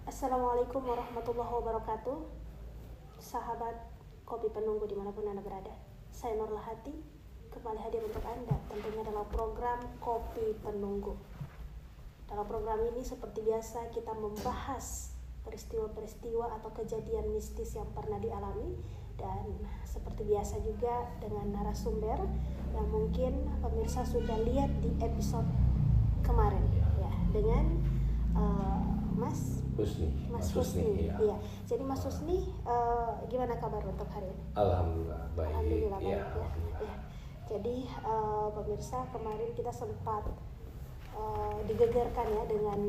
Assalamualaikum warahmatullahi wabarakatuh. Sahabat Kopi Penunggu dimanapun Anda berada, saya Nurul Hati kembali hadir untuk Anda tentunya dalam program Kopi Penunggu. Dalam program ini seperti biasa kita membahas peristiwa-peristiwa atau kejadian mistis yang pernah dialami, dan seperti biasa juga dengan narasumber yang mungkin pemirsa sudah lihat di episode kemarin ya, dengan Mas Husni. Iya. Jadi Mas Husni, gimana kabar untuk hari ini? Alhamdulillah baik. Alhamdulillah baik Ya. Ya. Jadi pemirsa, kemarin kita sempat digegerkan ya dengan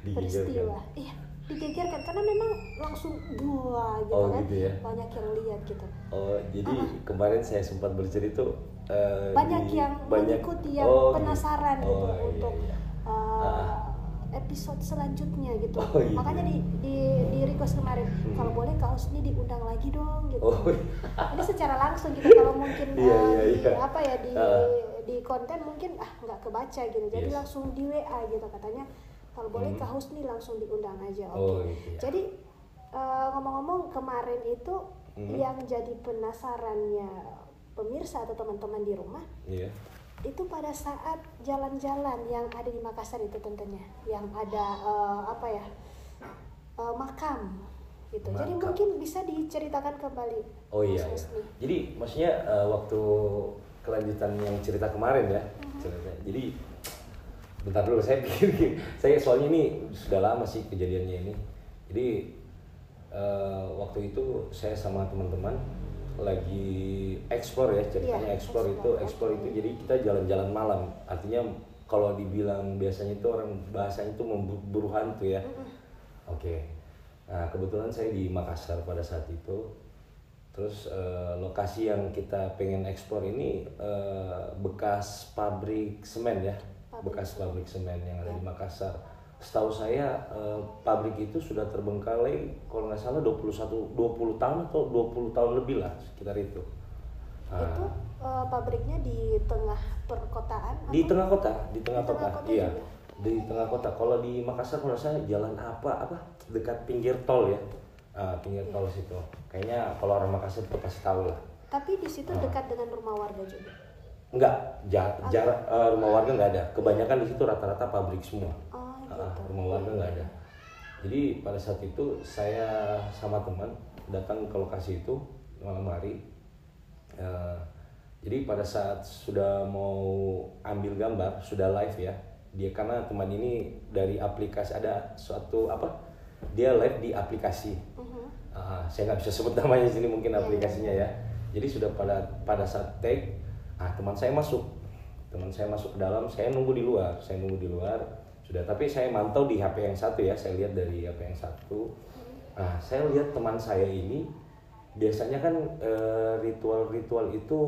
peristiwa. Iya, digegerkan karena memang langsung buah gitu kan. Gitu ya? Banyak yang lihat gitu. Oh, jadi kemarin saya sempat bercerita banyak yang mengikuti, yang penasaran gitu untuk episode selanjutnya gitu. Makanya di request kemarin, kalau boleh Kak Husni diundang lagi dong gitu. Ini secara langsung gitu, kalau mungkin di konten mungkin nggak kebaca gitu, jadi langsung di WA gitu katanya kalau boleh Kak Husni langsung diundang aja. Oke. Jadi ngomong-ngomong, kemarin itu yang jadi penasarannya pemirsa atau teman-teman di rumah, itu pada saat jalan-jalan yang ada di Makassar itu tentunya, yang ada makam gitu. Makam. Jadi mungkin bisa diceritakan kembali. Iya. Jadi maksudnya waktu kelanjutan yang cerita kemarin ya. Jadi bentar dulu, saya pikir soalnya ini sudah lama sih kejadiannya ini. Jadi waktu itu saya sama teman-teman lagi eksplor ya, ceritanya eksplor itu jadi kita jalan-jalan malam. Artinya kalau dibilang biasanya itu orang bahasanya itu memburu hantu ya. Nah, kebetulan saya di Makassar pada saat itu. Terus lokasi yang kita pengen eksplor ini bekas pabrik semen ya. Bekas pabrik semen yang ada di Makassar. Setahu saya pabrik itu sudah terbengkalai kalau nggak salah 20 tahun atau 20 tahun lebih lah sekitar itu. Itu pabriknya di tengah perkotaan? Di tengah kota, iya. Juga? Di tengah kota. Kalau di Makassar menurut saya jalan apa dekat pinggir tol ya. Pinggir tol situ. Kayaknya kalau orang Makassar itu pasti tahu lah. Tapi di situ dekat dengan rumah warga juga? Enggak, jarak rumah warga nggak ada. Kebanyakan di situ rata-rata pabrik semua. Rumah warga nggak ada. Jadi pada saat itu saya sama teman datang ke lokasi itu malam hari. Jadi pada saat sudah mau ambil gambar, sudah live ya. Dia karena teman ini dari aplikasi, ada suatu dia live di aplikasi. Saya nggak bisa sebut namanya di sini, mungkin aplikasinya ya. Jadi sudah pada saat take, teman saya masuk ke dalam, saya nunggu di luar. Sudah, tapi saya mantau di HP yang satu ya, saya lihat dari HP yang satu. Saya lihat teman saya ini biasanya kan ritual itu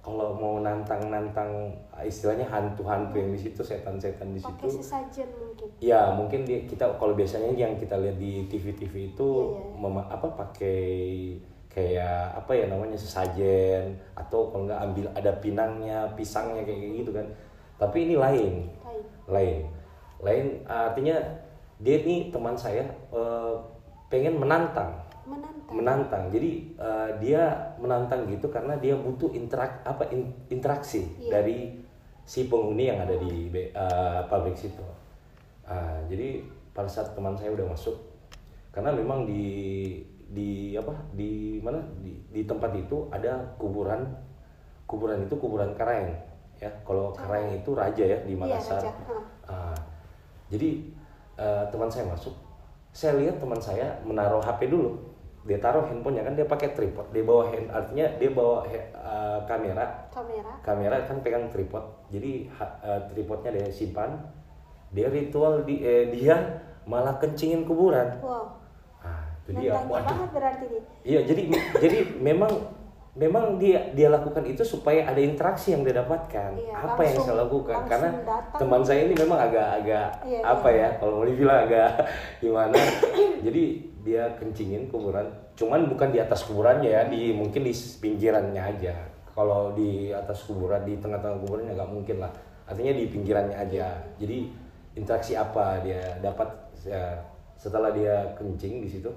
kalau mau nantang istilahnya hantu-hantu yang di situ, setan-setan di situ. Pakai sesajen mungkin. Ya, mungkin kita kalau biasanya yang kita lihat di TV-TV itu pakai kayak namanya sesajen, atau kalau nggak ambil ada pinangnya, pisangnya kayak gitu kan. Tapi ini lain, artinya dia ini teman saya pengen menantang. Jadi dia menantang gitu karena dia butuh interaksi dari si penghuni yang ada di pabrik situ. Jadi pada saat teman saya udah masuk, karena memang di tempat itu ada kuburan itu kuburan Karaeng ya. Kalau Karaeng itu raja ya di Makassar. Jadi teman saya masuk, saya lihat teman saya menaruh HP dulu. Dia taruh handphonenya, kan dia pakai tripod, dia bawa artinya dia bawa kamera kan pegang tripod. Jadi tripodnya dia simpan. Dia ritual dia malah kencingin kuburan. Wow. Itu dia. Banget berarti dia. Iya, jadi memang dia lakukan itu supaya ada interaksi yang dia dapatkan. Apa yang saya lakukan? Karena teman saya ini memang agak kalau mau dibilang agak gimana. Jadi dia kencingin kuburan, cuman bukan di atas kuburannya ya, mungkin di pinggirannya aja. Kalau di atas kuburan, di tengah-tengah kuburan nggak mungkin lah, artinya di pinggirannya aja. Jadi interaksi apa dia dapat ya, setelah dia kencing di situ,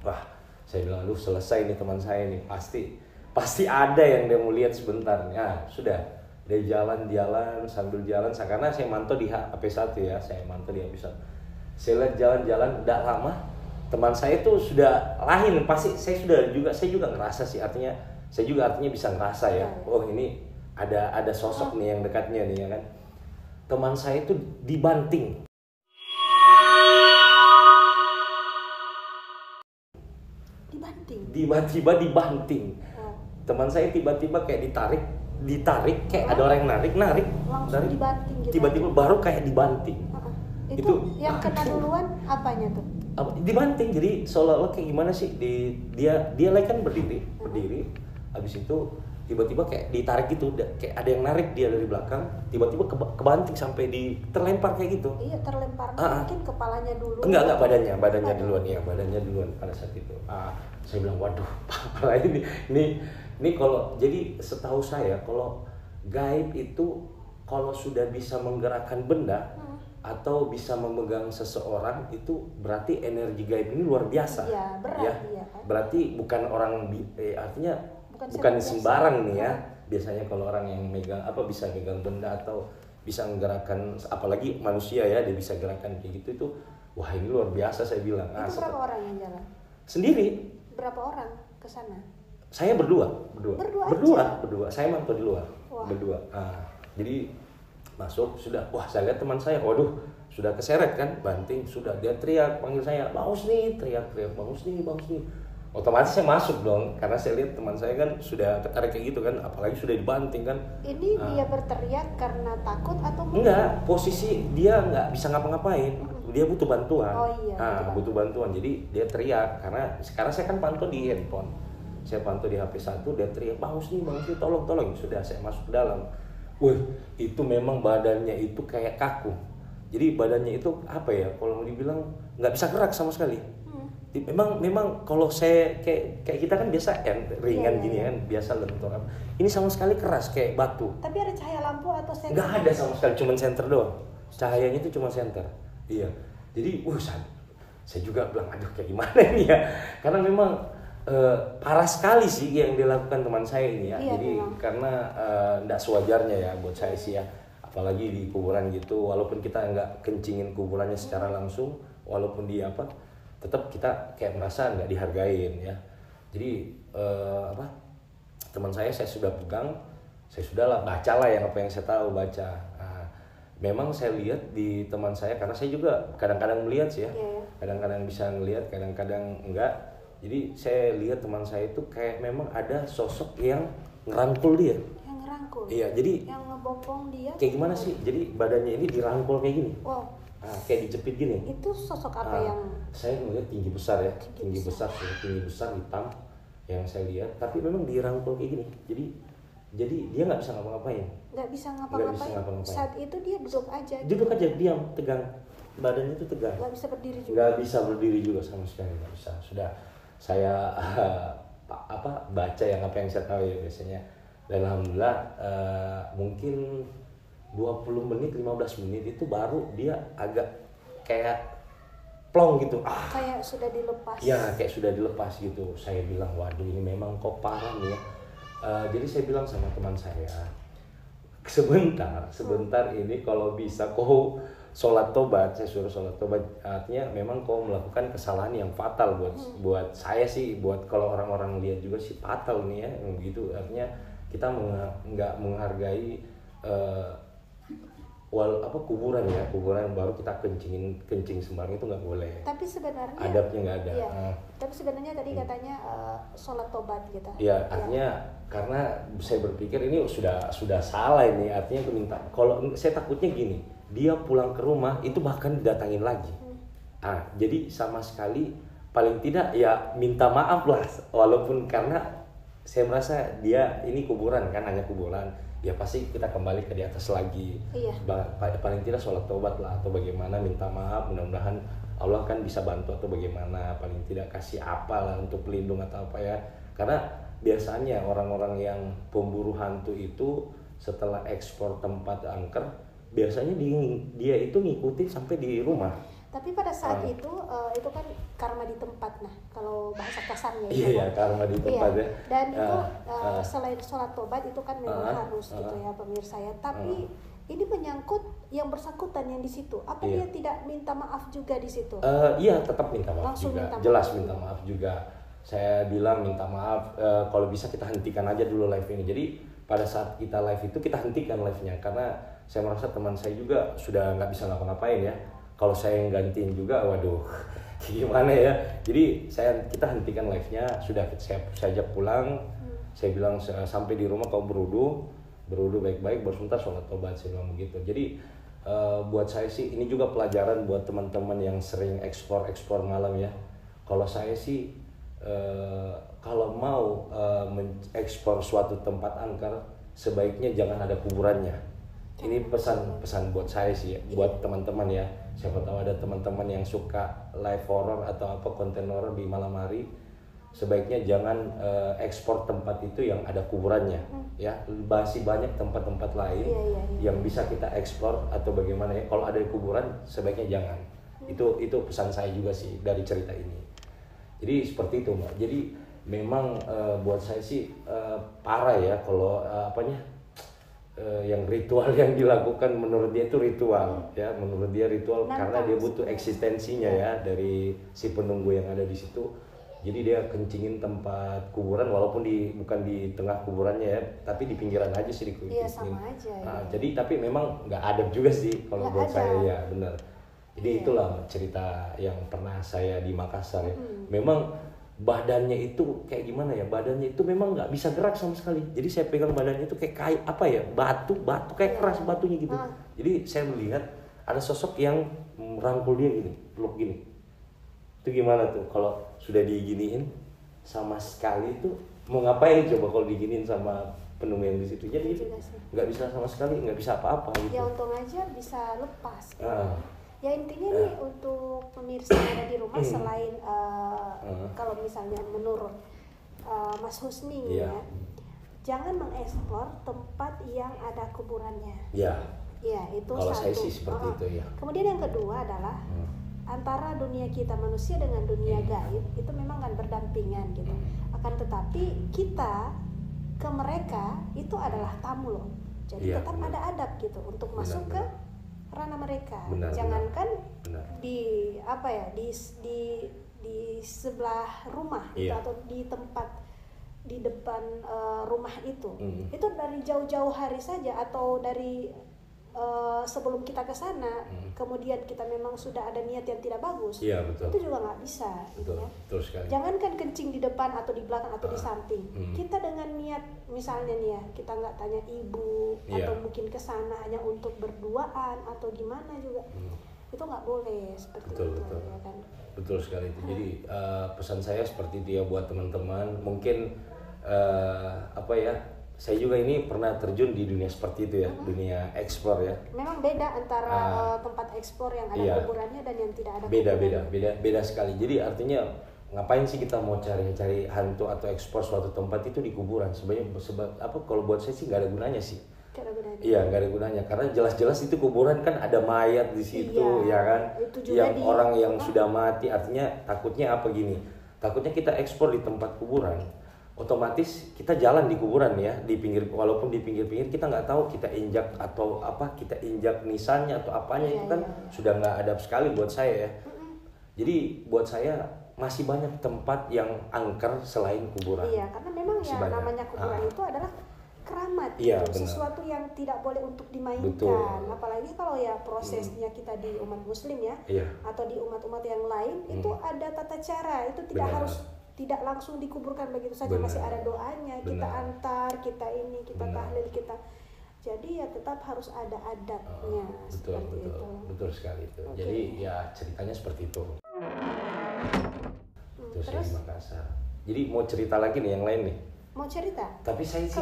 wah saya bilang aduh selesai nih teman saya nih, pasti ada yang dia mau lihat sebentar. Ya sudah, dia jalan-jalan sambil jalan, karena saya mantau di HP 1 ya, saya mantau di HP 1. Saya lihat jalan-jalan, tidak lama teman saya itu sudah lahir. Pasti saya juga ngerasa sih, saya juga bisa ngerasa ya, oh ini ada sosok nih yang dekatnya nih ya kan. Teman saya itu dibanting. Tiba-tiba dibanting. Teman saya tiba-tiba kayak ditarik kayak ada orang yang narik langsung dibanting gitu. Tiba-tiba baru kayak dibanting. Itu yang kena duluan apanya tuh? Dibanting. Jadi seolah-olah kayak gimana sih, dia lagi kan berdiri. Habis itu tiba-tiba kayak ditarik gitu, kayak ada yang narik dia dari belakang, tiba-tiba kebanting sampai terlempar kayak gitu. Iya, terlempar. Mungkin kepalanya dulu. Enggak badannya duluan ya, badannya duluan pada saat itu. Saya bilang waduh, parah ini kalau jadi setahu saya kalau gaib itu kalau sudah bisa menggerakkan benda atau bisa memegang seseorang, itu berarti energi gaib ini luar biasa. Iya, berat ya. Iya, kan? Berarti bukan orang artinya bukan sembarang nih ya. Biasanya kalau orang yang bisa megang benda atau bisa menggerakkan, apalagi manusia ya, dia bisa gerakan kayak gitu, itu wah ini luar biasa saya bilang. Itu berapa orang yang jalan? Sendiri. Berapa orang ke sana? Saya berdua. Saya mantau di luar. Wah. Berdua. Jadi masuk sudah, wah saya lihat teman saya, waduh sudah keseret kan, banting, sudah dia teriak panggil saya, Baus nih, teriak Baus nih. Otomatis saya masuk dong, karena saya lihat teman saya kan sudah ketarik kayak gitu kan, apalagi sudah dibanting kan. Ini dia berteriak karena takut atau enggak? Posisi dia nggak bisa ngapa-ngapain, dia butuh bantuan. Oh iya. Butuh bantuan, jadi dia teriak karena sekarang saya kan pantau di handphone, saya pantau di HP 1, dia teriak Baus nih, tolong. Sudah saya masuk ke dalam. Wih, itu memang badannya itu kayak kaku. Jadi badannya itu apa ya? Kalau mau dibilang nggak bisa gerak sama sekali. Memang kalau saya kayak kita kan biasa ringan gini kan, biasa lentur. Ini sama sekali keras kayak batu. Tapi ada cahaya lampu atau senter? Nggak ada sama sekali, cuma senter doang. Cahayanya itu cuma senter. Iya. Jadi, saya juga bilang aduh kayak gimana ini ya? Karena memang parah sekali sih yang dilakukan teman saya ini ya. Iya, jadi memang. Karena enggak sewajarnya ya buat saya sih ya, apalagi di kuburan gitu, walaupun kita nggak kencingin kuburannya secara langsung, walaupun dia tetap kita kayak merasa nggak dihargain ya. Jadi teman saya sudah pegang, saya sudahlah bacalah yang apa yang saya tahu baca. Memang saya lihat di teman saya, karena saya juga kadang-kadang melihat sih ya, kadang-kadang bisa ngelihat, kadang-kadang enggak. Jadi saya lihat teman saya itu kayak memang ada sosok yang ngerangkul dia. Yang ngerangkul? Iya, jadi yang ngebopong dia? Kayak gimana sih? Jadi badannya ini dirangkul kayak gini. Wow. Kayak dicepit gini. Itu sosok apa yang? Saya melihat tinggi besar ya, tinggi besar hitam yang saya lihat. Tapi memang dirangkul kayak gini. Jadi dia nggak bisa ngapa-ngapain. Nggak bisa ngapa-ngapain. Saat itu dia duduk aja. Duduk aja, diam, tegang. Badannya itu tegang. Nggak bisa berdiri juga. Nggak bisa berdiri juga sama sekali, nggak bisa. Sudah saya baca yang apa yang saya tahu ya biasanya. Dan alhamdulillah mungkin 20 menit, 15 menit itu baru dia agak kayak plong gitu. Kayak sudah dilepas. Ya, kayak sudah dilepas gitu. Saya bilang, waduh ini memang kok parah nih ya. Jadi saya bilang sama teman saya, sebentar ini kalau bisa kau sholat tobat, saya suruh sholat tobat. Artinya memang kau melakukan kesalahan yang fatal buat saya sih, buat kalau orang-orang lihat juga sih fatal nih ya, gitu. Artinya kita nggak menghargai kuburan ya, kuburan baru kita kencing sembarang itu nggak boleh. Tapi sebenarnya adabnya nggak ada. Iya, tapi sebenarnya tadi katanya sholat tobat gitu. Iya, artinya karena saya berpikir ini sudah salah ini, artinya aku minta. Kalau saya takutnya gini, dia pulang ke rumah itu bahkan didatangin lagi. Jadi sama sekali paling tidak ya minta maaf lah, walaupun karena saya merasa dia ini kuburan kan, hanya kuburan. Ya pasti kita kembali ke di atas lagi. Iya. Paling tidak sholat tobat lah atau bagaimana, minta maaf, mudah-mudahan Allah kan bisa bantu atau bagaimana, paling tidak kasih apalah untuk pelindung atau apa ya. Karena biasanya orang-orang yang pemburu hantu itu setelah ekspor tempat angker, biasanya dia itu ngikutin sampai di rumah. Tapi pada saat itu kan karma di tempat, nah kalau bahasa kasarnya iya, karma di tempat ya. Dan itu selain sholat tobat itu kan memang harus gitu ya pemirsa ya. Tapi ini menyangkut yang bersangkutan yang di situ. Apa dia tidak minta maaf juga di situ? Iya, tetap minta maaf langsung juga. Jelas minta maaf juga. Saya bilang minta maaf. Kalau bisa kita hentikan aja dulu live ini. Jadi pada saat kita live itu kita hentikan live-nya karena saya merasa teman saya juga sudah nggak bisa ngapa-ngapain ya. Kalau saya yang gantiin juga, waduh, gimana ya? Jadi kita hentikan live-nya. Sudah saya ajak pulang. Saya bilang sampai di rumah kau berudu baik-baik, baru sebentar sholat tobat, saya bilang begitu. Jadi buat saya sih ini juga pelajaran buat teman-teman yang sering ekspor malam ya. Kalau saya sih kalau mau mengekspor suatu tempat angker, sebaiknya jangan ada kuburannya. Ini pesan buat saya sih, buat teman-teman ya. Siapa tahu ada teman-teman yang suka live horror atau apa konten horror di malam hari, sebaiknya jangan ekspor tempat itu yang ada kuburannya ya. Masih banyak tempat-tempat lain yang bisa kita ekspor atau bagaimana ya. Kalau ada kuburan sebaiknya jangan. Itu pesan saya juga sih dari cerita ini. Jadi seperti itu Mbak. Jadi memang buat saya sih parah ya kalau yang ritual yang dilakukan menurut dia itu ritual ya, menurut dia ritual karena dia butuh eksistensinya ya dari si penunggu yang ada di situ. Jadi dia kencingin tempat kuburan walaupun bukan di tengah kuburannya ya, tapi di pinggiran aja sih dikencingin. Iya sama aja. Nah, jadi tapi memang nggak adab juga sih kalau buat saya ya, benar. Jadi itulah cerita yang pernah saya di Makassar ya. Memang badannya itu kayak gimana ya? Badannya itu memang nggak bisa gerak sama sekali. Jadi saya pegang badannya itu kayak apa ya? Batu kayak keras batunya gitu. Jadi saya melihat ada sosok yang merangkul dia gini, peluk gini. Itu gimana tuh kalau sudah diginiin sama sekali tuh mau ngapain coba kalau diginiin sama penunggu yang di situ? Jadi nggak bisa sama sekali, nggak bisa apa-apa gitu. Ya untung aja bisa lepas. Ya intinya nih untuk pemirsa yang ada di rumah selain kalau misalnya menurut Mas Husni ya, jangan mengekspor tempat yang ada kuburannya. Ya itu kalau satu. Saya sih seperti itu ya. Kemudian yang kedua adalah antara dunia kita manusia dengan dunia gaib itu memang kan berdampingan gitu. Akan tetapi kita ke mereka itu adalah tamu loh. Jadi tetap ada adab gitu untuk masuk ke ranah mereka. Jangankan di sebelah rumah gitu, atau di tempat di depan rumah itu. Itu dari jauh-jauh hari saja atau dari sebelum kita ke sana, kemudian kita memang sudah ada niat yang tidak bagus, itu juga nggak bisa. Betul sekali. Jangankan kencing di depan atau di belakang atau di samping, kita dengan niat misalnya nih ya, kita nggak tanya ibu atau mungkin ke sana hanya untuk berduaan atau gimana juga, itu nggak boleh seperti itu. Ya kan? Betul sekali itu. Jadi pesan saya seperti itu ya buat teman-teman. Mungkin saya juga ini pernah terjun di dunia seperti itu ya, dunia ekspor ya. Memang beda antara tempat ekspor yang ada kuburannya dan yang tidak ada kuburannya. Beda sekali. Jadi artinya ngapain sih kita mau cari hantu atau ekspor suatu tempat itu di kuburan? Sebenarnya kalau buat saya sih nggak ada gunanya sih. Iya, nggak ada gunanya karena jelas-jelas itu kuburan kan ada mayat di situ ya kan. Yang orang yang sudah mati, artinya takutnya apa gini? Takutnya kita ekspor di tempat kuburan, otomatis kita jalan di kuburan ya, di pinggir, walaupun di pinggir-pinggir kita nggak tahu kita injak atau apa, kita injak nisannya atau apanya, itu kan sudah nggak adab sekali buat saya ya. Jadi buat saya masih banyak tempat yang angker selain kuburan. Iya, karena memang namanya kuburan itu adalah keramat, sesuatu yang tidak boleh untuk dimainkan. Apalagi kalau ya prosesnya kita di umat muslim ya, atau di umat-umat yang lain itu ada tata cara, itu tidak langsung dikuburkan begitu saja, masih ada doanya, kita antar, kita tahlil, kita. Jadi ya tetap harus ada adabnya. Betul sekali itu. Jadi ya ceritanya seperti itu. Terus saya di Makassar. Jadi mau cerita lagi nih yang lain nih. Mau cerita? Tapi saya sih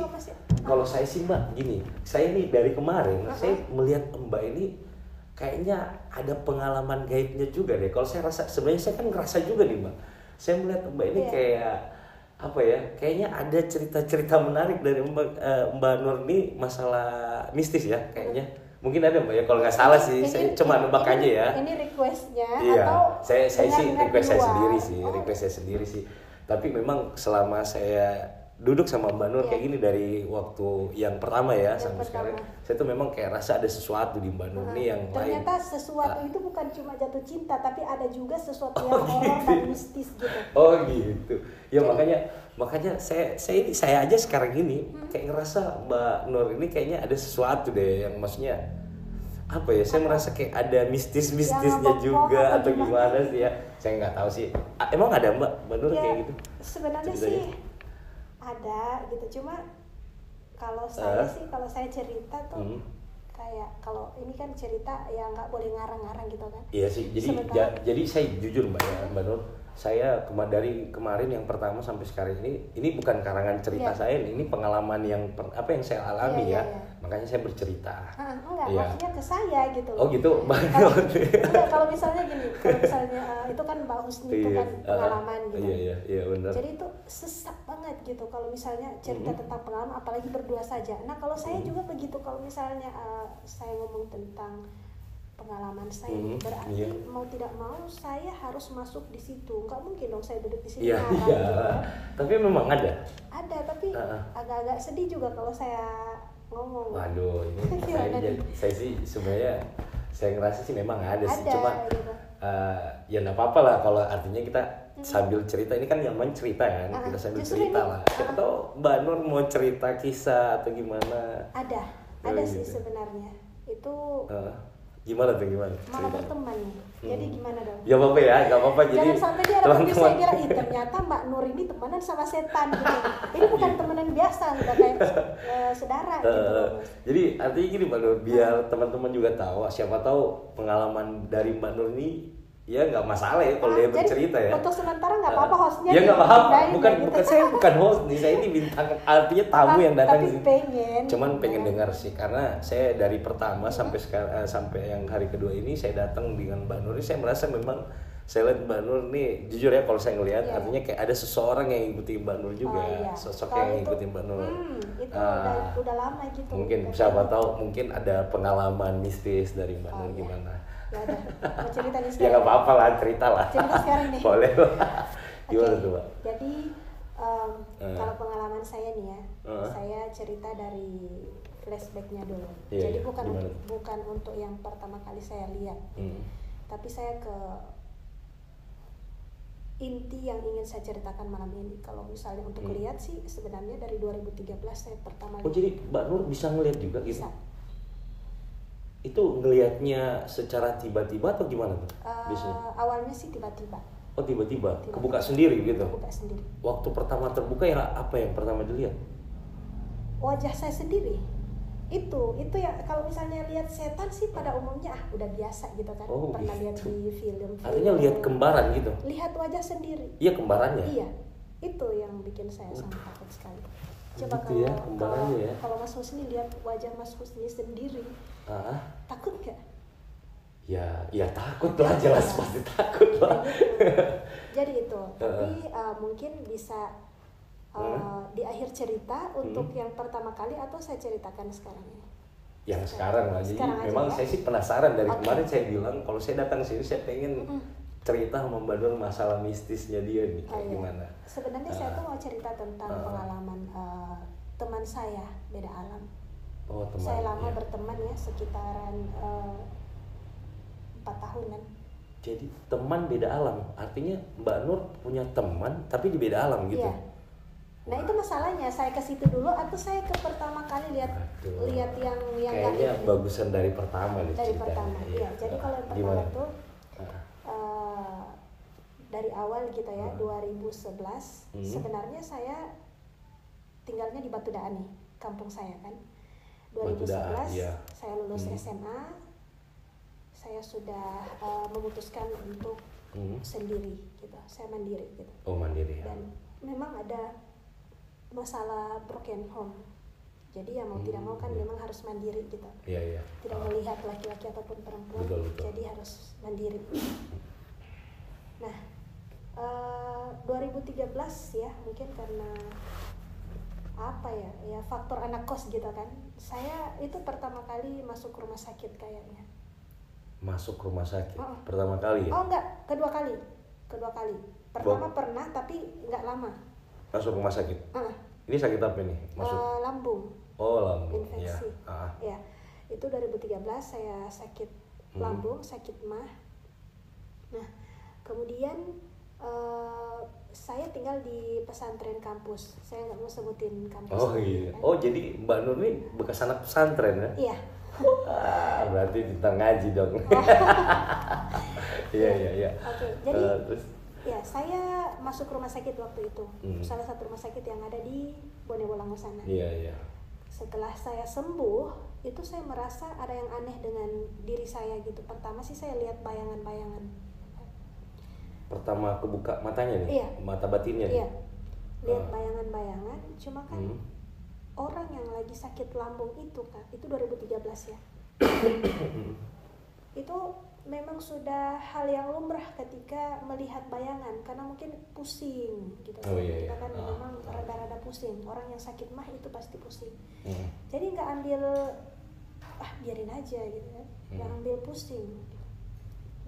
kalau saya sih Mbak gini, saya nih dari kemarin saya melihat Mbak ini kayaknya ada pengalaman gaibnya juga deh. Kalau saya rasa, sebenarnya saya kan ngerasa juga nih Mbak. Saya melihat Mbak ini kayak apa ya? Kayaknya ada cerita-cerita menarik dari Mbak Nur ini masalah mistis ya kayaknya. Mungkin ada Mbak ya, kalau nggak salah sih. Saya cuma nebak aja ya. Ini requestnya atau saya sih request saya sendiri sih, request saya sendiri sih. Tapi memang selama saya duduk sama Mbak Nur kayak gini dari waktu yang pertama ya sampai sekarang, saya tuh memang kayak rasa ada sesuatu di Mbak Nur nih yang ternyata lain. Sesuatu itu bukan cuma jatuh cinta, tapi ada juga sesuatu yang horor dan mistis gitu. Oh gitu. Ya jadi, makanya saya aja sekarang ini kayak ngerasa Mbak Nur ini kayaknya ada sesuatu deh yang maksudnya apa ya? Saya merasa kayak ada mistisnya juga atau gimana sih ya? Saya nggak tahu sih. Emang ada Mbak Nur kayak gitu? Sebenarnya sih ada gitu, cuma kalau saya cerita tuh kayak kalau ini kan cerita yang nggak boleh ngarang-ngarang gitu kan. Iya sih, jadi saya jujur Mbak Nur, saya dari kemarin yang pertama sampai sekarang ini bukan karangan cerita saya, ini pengalaman yang saya alami ya. Makanya saya bercerita. Maksudnya ke saya gitu. Oh gitu, Mbak. Kalau misalnya gini, itu kan Mbak Husni itu kan pengalaman gitu. Iya benar. Jadi itu sesak banget gitu kalau misalnya cerita tentang pengalaman, apalagi berdua saja. Nah kalau saya juga begitu, kalau misalnya saya ngomong tentang pengalaman saya, berarti mau tidak mau saya harus masuk di situ. Nggak mungkin dong saya duduk di sini ngarang gitu. Tapi memang ada, tapi agak-agak sedih juga kalau saya ngomong. Waduh, ini saya sih sebenarnya saya ngerasa sih memang ada sih, cuma gitu. Ya nggak apa-apa lah kalau artinya kita sambil cerita, ini kan yang main cerita kan, kita sambil cerita lah. Siapa tahu Mbak Nur mau cerita kisah atau gimana? Ada sih gitu. Sebenarnya itu gimana malah berteman nih. Jadi gimana dong? Ya apa ya, nggak apa-apa. Jadi jangan sampai dia orang bisa kira ternyata Mbak Nur ini temenan sama setan gitu. Ini bukan temenan biasa, udah kayak saudara gitu. Jadi artinya gini Mbak Nur, biar teman-teman juga tahu, siapa tahu pengalaman dari Mbak Nur ini ya nggak masalah ya kalau dia bercerita ya. Untuk sementara nggak apa-apa hostnya. Ya nggak apa-apa. Saya bukan host nih, saya ini bintang, artinya tamu yang datang sih. Cuman pengen dengar sih, karena saya dari pertama sampai sekarang sampai yang hari kedua ini saya datang dengan Mbak Nur ini, saya merasa memang saya lihat Mbak Nur nih, jujur ya kalau saya ngelihat artinya kayak ada seseorang yang ngikutin Mbak Nur juga, sosok yang ngikutin Mbak Nur. Itu udah lama gitu. Mungkin siapa tahu mungkin ada pengalaman mistis dari Mbak Nur gimana? Ya udah, mau cerita nih sekarang. Ya nggak apa-apa lah, cerita lah. Cerita sekarang nih. Boleh lah. Gimana tuh Mbak? Jadi kalau pengalaman saya nih ya, saya cerita dari flashbacknya dulu. Jadi bukan untuk yang pertama kali saya lihat, tapi saya ke inti yang ingin saya ceritakan malam ini. Kalau misalnya untuk lihat sih sebenarnya dari 2013 saya pertama lihat. Jadi Mbak Nur bisa ngelihat juga gitu? Bisa. Itu ngelihatnya secara tiba-tiba atau gimana tuh? Awalnya sih tiba-tiba. Oh tiba-tiba? Kebuka sendiri gitu? Kebuka sendiri. Waktu pertama terbuka ya apa yang pertama dilihat? Wajah saya sendiri. Itu ya, kalau misalnya lihat setan sih pada umumnya udah biasa gitu kan. Pernah lihat di film. Artinya lihat kembaran gitu? Lihat wajah sendiri. Iya kembarannya? Iya. Itu yang bikin saya sangat takut sekali. Coba gitu kalau Mas Husni lihat wajah Mas Husni sendiri, takut nggak? Ya takut lah, jelas pasti takut lah. Jadi itu, tapi mungkin bisa di akhir cerita untuk yang pertama kali, atau saya ceritakan sekarang ini? Yang sekarang lah. Jadi memang saya sih penasaran dari kemarin saya bilang kalau saya datang sini saya pengen cerita sama Mbak Nur masalah mistisnya dia nih gimana. Sebenarnya saya tuh mau cerita tentang pengalaman teman saya beda alam. Teman. Saya lama berteman ya, sekitaran 4 tahunan. Jadi teman beda alam, artinya Mbak Nur punya teman tapi di beda alam gitu. Iya. Nah itu masalahnya, saya ke situ dulu atau saya ke pertama kali lihat yang kayaknya bagusan dari pertama nih. Dari pertama, iya. Jadi kalau yang pertama tuh dari awal gitu ya, 2011 sebenarnya saya tinggalnya di Batu Daan nih, kampung saya kan. 2011 saya lulus SMA, saya sudah memutuskan untuk sendiri gitu, saya mandiri gitu. Mandiri ya. Dan memang ada masalah broken home. Jadi ya mau tidak mau kan memang harus mandiri gitu. Iya. Tidak melihat laki-laki ataupun perempuan. Betul. Jadi harus mandiri. Nah, 2013 ya, mungkin karena apa ya faktor anak kos gitu kan. Saya itu pertama kali masuk rumah sakit kayaknya. Masuk rumah sakit pertama kali ya? Oh enggak, kedua kali. Pertama pernah tapi enggak lama. Masuk rumah sakit? Ini sakit apa nih? Lambung. Oh, lambung. Infeksi. Ya. Itu 2013 saya sakit lambung, sakit MAH. Nah, kemudian saya tinggal di pesantren kampus. Saya nggak mau sebutin kampus. Oh iya. Kan? Oh jadi Mbak Nur ini bekas anak pesantren ya? Iya. Berarti tentang ngaji dong. Iya. Oke, jadi terus? Ya saya masuk rumah sakit waktu itu. Salah satu rumah sakit yang ada di Bonebolango sana. Iya. Setelah saya sembuh, itu saya merasa ada yang aneh dengan diri saya gitu. Pertama sih saya lihat bayangan-bayangan. Pertama kebuka matanya nih? Iya. Mata batinnya nih? Iya. Lihat bayangan-bayangan, cuma kan orang yang lagi sakit lambung itu kan, itu 2013 ya. Itu memang sudah hal yang lumrah ketika melihat bayangan, karena mungkin pusing gitu. Iya. Kita kan memang rada-rada pusing. Orang yang sakit MAH itu pasti pusing. Jadi nggak ambil biarin aja gitu kan, nggak ambil pusing.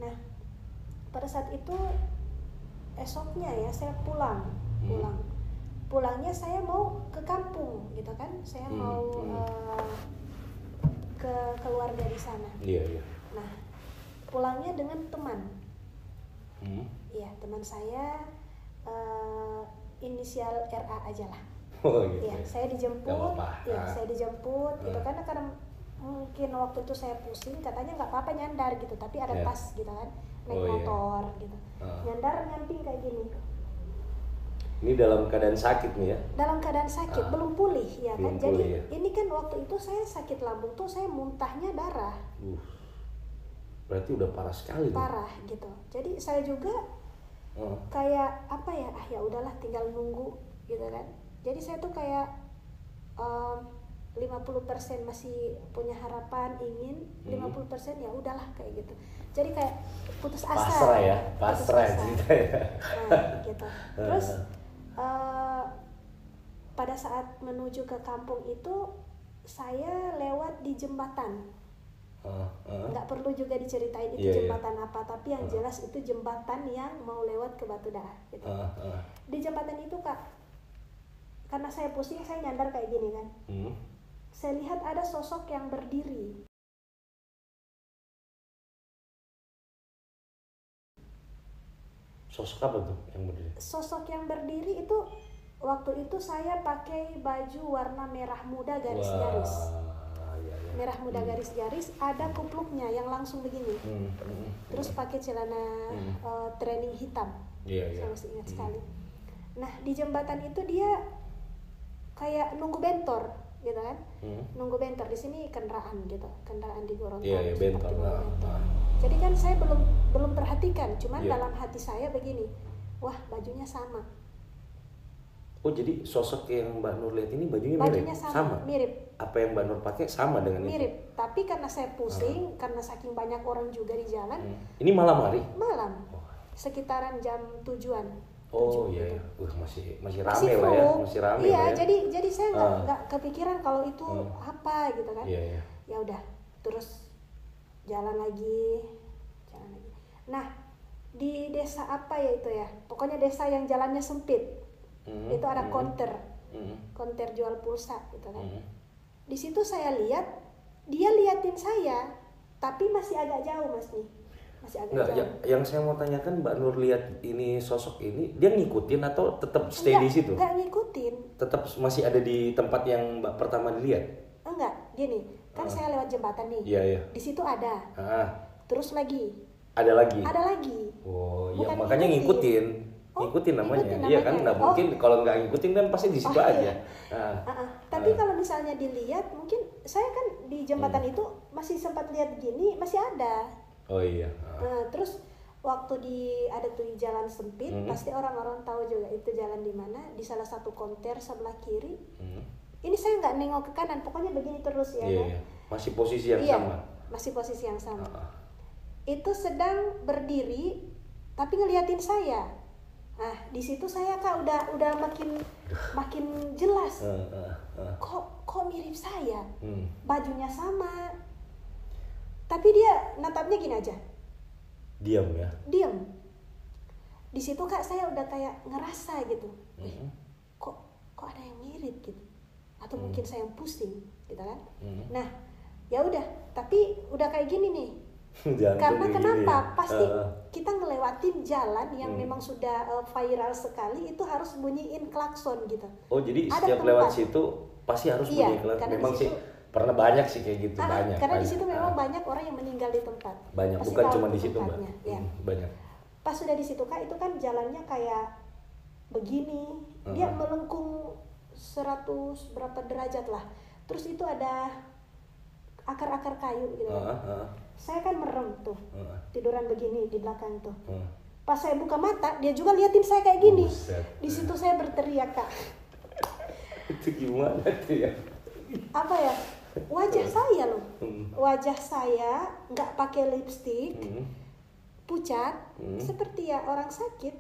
Nah, pada saat itu esoknya ya saya pulangnya saya mau ke kampung gitu kan, saya mau ke keluarga di sana. Iya. Nah, pulangnya dengan teman. Iya, teman saya inisial RA aja lah. Oh gitu. Ya, saya dijemput. Ya, saya dijemput gitu karena mungkin waktu itu saya pusing, katanya nggak apa-apa nyandar gitu, tapi ada tas gitu kan, naik motor gitu. Nyandar nyamping kayak gini. Ini dalam keadaan sakit nih ya? Dalam keadaan sakit, belum pulih ya kan. Belum Jadi pulih, ya? ini kan waktu itu saya sakit lambung tuh saya muntahnya darah. Berarti udah parah sekali. Parah gitu. Jadi saya juga kayak apa ya? Ya udahlah tinggal nunggu gitu kan. Jadi saya tuh kayak 50% masih punya harapan ingin, 50% ya udahlah kayak gitu. Jadi kayak putus asa. Pasrah cerita ya. Nah, gitu. Terus pada saat menuju ke kampung itu saya lewat di jembatan. Nggak perlu juga diceritain itu jembatan apa, tapi yang jelas itu jembatan yang mau lewat ke Batu Daha gitu. Di jembatan itu Kak, karena saya pusing, saya nyandar kayak gini kan. Saya lihat ada sosok yang berdiri. Sosok apa tuh yang berdiri? Sosok yang berdiri itu waktu itu saya pakai baju warna merah muda garis-garis. Merah muda garis-garis, ada kupluknya yang langsung begini. Terus pakai celana training hitam. Saya masih ingat sekali. Nah, di jembatan itu dia kayak nunggu bentor gitu kan. Nunggu bentor di sini kendaraan gitu. Kendaraan di Gorontalo. Iya, bentor. Jadi kan saya belum perhatikan, cuman dalam hati saya begini. Wah, bajunya sama. Oh, jadi sosok yang Mbak Nur lihat ini bajunya sama. Mirip. Apa yang Mbak Nur pakai sama dengan mirip. Itu? Tapi karena saya pusing, karena saking banyak orang juga di jalan. Ini malam hari? Malam. Sekitaran jam 7-an. Oh iya. Masih rame lah ya. Masih rame iya, lah ya. jadi saya nggak kepikiran kalau itu apa gitu kan. Iya. Ya udah, terus jalan lagi. Nah, di desa apa ya itu ya? Pokoknya desa yang jalannya sempit. Itu ada konter jual pulsa gitu kan. Di situ saya lihat dia liatin saya, tapi masih agak jauh Mas nih, masih agak jauh. Yang saya mau tanyakan, Mbak Nur lihat ini sosok ini, dia ngikutin atau tetap stay di situ? Enggak ngikutin. Tetap masih ada di tempat yang Mbak pertama dilihat? Enggak, gini kan saya lewat jembatan nih. Iya. Di situ ada. Terus lagi. Ada lagi. Oh iya, makanya ngikutin. Ngikutin namanya. Iya kan, nggak mungkin kalau nggak ngikutin kan pasti di situ aja. Tapi kalau misalnya dilihat, mungkin saya kan di jembatan itu masih sempat lihat gini, masih ada. Oh iya. Terus waktu ada tuh jalan sempit, pasti orang-orang tahu juga itu jalan di mana, di salah satu konter sebelah kiri. ini saya nggak nengok ke kanan, pokoknya begini terus ya. Iya, kan? iya. Masih posisi yang sama. Masih posisi yang sama. Itu sedang berdiri tapi ngeliatin saya. Nah, di situ saya Kak udah makin jelas. Kok mirip saya? Bajunya sama. Tapi dia natapnya gini aja. Diam ya. Diam. Di situ Kak saya udah kayak ngerasa gitu. Kok ada yang mirip gitu. Atau mungkin saya yang pusing, gitu kan? Nah, ya udah, tapi udah kayak gini nih. Karena kenapa? Ya. Pasti kita ngelewatin jalan yang memang sudah viral sekali, itu harus bunyiin klakson gitu. Oh, jadi ada setiap tempat. lewat situ pasti harus bunyi klakson. Memang situ, sih pernah banyak sih kayak gitu, banyak. Karena di situ memang banyak orang yang meninggal di tempat. Banyak, pasti bukan cuma di situ, Mbak. Ya. Banyak. Pas sudah di situ Kak, itu kan jalannya kayak begini. Dia melengkung 100 berapa derajat lah. Terus itu ada akar-akar kayu gitu. Saya kan merem tuh, tiduran begini di belakang tuh. Pas saya buka mata, dia juga liatin saya kayak gini. Di situ saya berteriak Kak. Itu gimana tuh ya? Apa ya? Wajah saya loh, wajah saya nggak pakai lipstik, pucat, seperti ya orang sakit.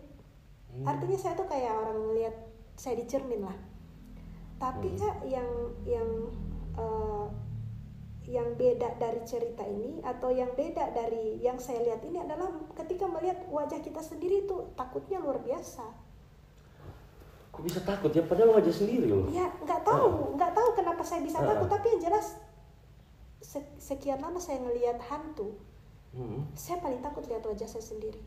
Artinya saya tuh kayak orang ngeliat saya di cermin lah. Tapi Kak, yang beda dari cerita ini atau yang beda dari yang saya lihat ini adalah ketika melihat wajah kita sendiri tuh takutnya luar biasa. Kok bisa takut ya? Padahal wajah sendiri loh. Ya nggak tahu kenapa saya bisa takut. Tapi yang jelas sekian lama saya ngelihat hantu, saya paling takut lihat wajah saya sendiri.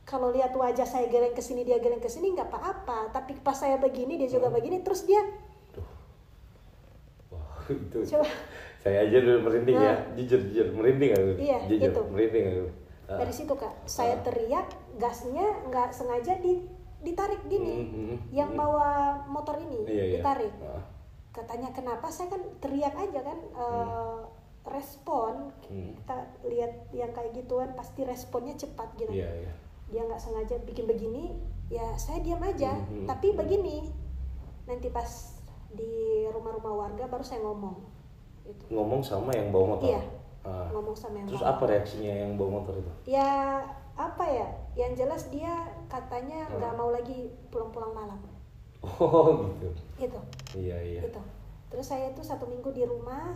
Kalau lihat wajah saya geleng ke sini, dia geleng ke sini nggak apa-apa. Tapi pas saya begini, dia juga begini, terus dia. Wah, itu. Coba. Saya aja dulu merinding ya, jujur merinding aku. Iya, jujur, itu. Merinding aku. Dari situ Kak, saya teriak, gasnya nggak sengaja ditarik gini, yang bawa motor ini ditarik. Katanya kenapa? Saya kan teriak aja kan, respon. Kita lihat yang kayak gituan pasti responnya cepat gitu. Dia nggak sengaja bikin begini, ya saya diam aja. Tapi begini, nanti pas di rumah-rumah warga baru saya ngomong. Itu. Ngomong sama yang bawa motor? Iya, ngomong sama yang terus bawa apa reaksinya yang bawa motor itu? Ya apa ya, yang jelas dia katanya nggak mau lagi pulang-pulang malam. Oh gitu. Gitu. Iya. Gitu. Terus saya itu 1 minggu di rumah,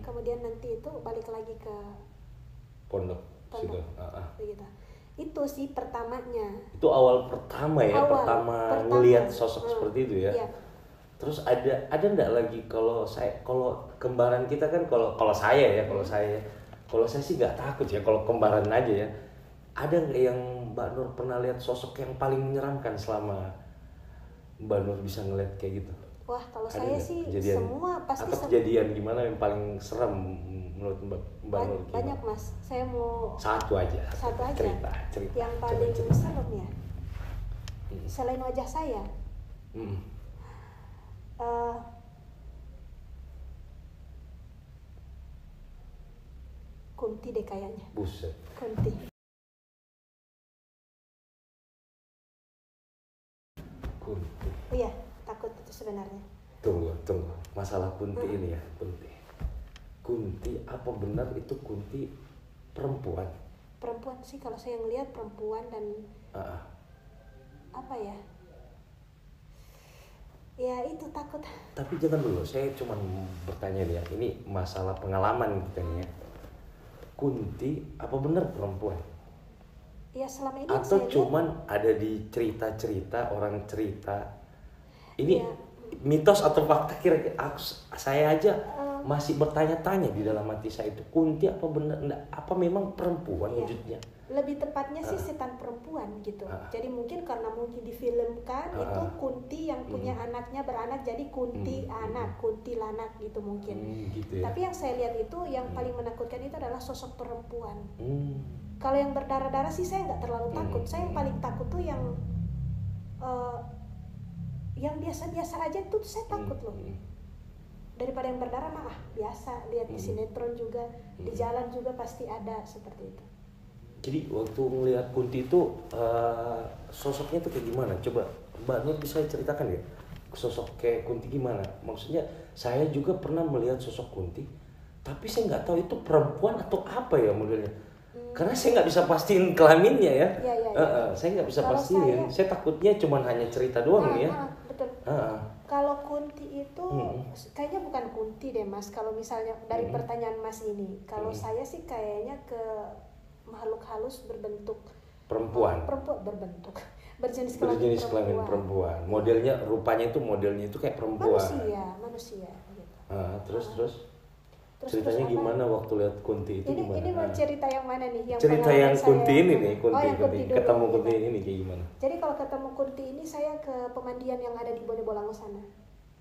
kemudian nanti itu balik lagi ke pondok. Situ. Begitu. Itu sih pertamanya. Itu awal pertama ya, pertama ngelihat sosok seperti itu ya. Iya. Terus ada enggak lagi kalau kembaran kita kan kalau saya sih nggak takut ya kalau kembaran aja ya. Ada nggak yang Mbak Nur pernah lihat sosok yang paling menyeramkan selama Mbak Nur bisa ngeliat kayak gitu? Wah, kalau saya sih semua pasti. Atau kejadian gimana yang paling serem menurut Mbak Nur? Banyak Mas, saya mau satu aja. Cerita. Yang paling serem ya. Selain wajah saya. Kunti deh kayaknya. Buset. Kunti. Iya, takut itu sebenarnya. Tunggu. Masalah Kunti ini ya, Kunti. Kunti, apa benar itu Kunti perempuan? Perempuan sih, kalau saya ngelihat perempuan dan apa ya? Ya itu takut. Tapi jangan dulu, saya cuma bertanya nih ya, ini masalah pengalaman kita nih ya. Kunti apa benar perempuan? Ya selama ini atau saya cuman ada di cerita-cerita orang cerita. Ini mitos atau fakta? Kira-kira saya aja masih bertanya-tanya di dalam hati saya itu, Kunti apa benar? Apa memang perempuan wujudnya? Lebih tepatnya sih setan perempuan gitu. Jadi mungkin karena mungkin difilmkan itu Kunti yang punya anaknya beranak jadi Kunti anak, Kunti lanak gitu mungkin. Gitu ya? Tapi yang saya lihat itu yang paling menakutkan itu adalah sosok perempuan. Kalau yang berdarah-darah sih saya nggak terlalu takut. Saya yang paling takut tuh yang biasa-biasa aja tuh saya takut loh. Daripada yang berdarah mah biasa, lihat di sinetron juga, di jalan juga pasti ada seperti itu. Jadi waktu melihat Kunti itu sosoknya tuh kayak gimana? Coba Mbak Nur bisa ceritakan ya sosok kayak Kunti gimana? Maksudnya saya juga pernah melihat sosok Kunti, tapi saya nggak tahu itu perempuan atau apa ya modelnya. Karena saya nggak bisa pastiin kelaminnya ya. Saya nggak bisa pastiin. Saya takutnya cuma hanya cerita doang ya. Betul. Kalau Kunti itu kayaknya bukan Kunti deh Mas. Kalau misalnya dari pertanyaan Mas ini, kalau saya sih kayaknya ke makhluk halus berbentuk perempuan berbentuk berjenis kelamin perempuan. Modelnya rupanya itu kayak perempuan. Manusia gitu. Terus ceritanya gimana waktu lihat Kunti itu gimana? Ini mau cerita yang mana nih? Yang cerita yang Kunti ini nih, Kunti ketemu dulu, Kunti ini kayak gimana? Jadi kalau ketemu Kunti ini saya ke pemandian yang ada di Bone Bolango sana.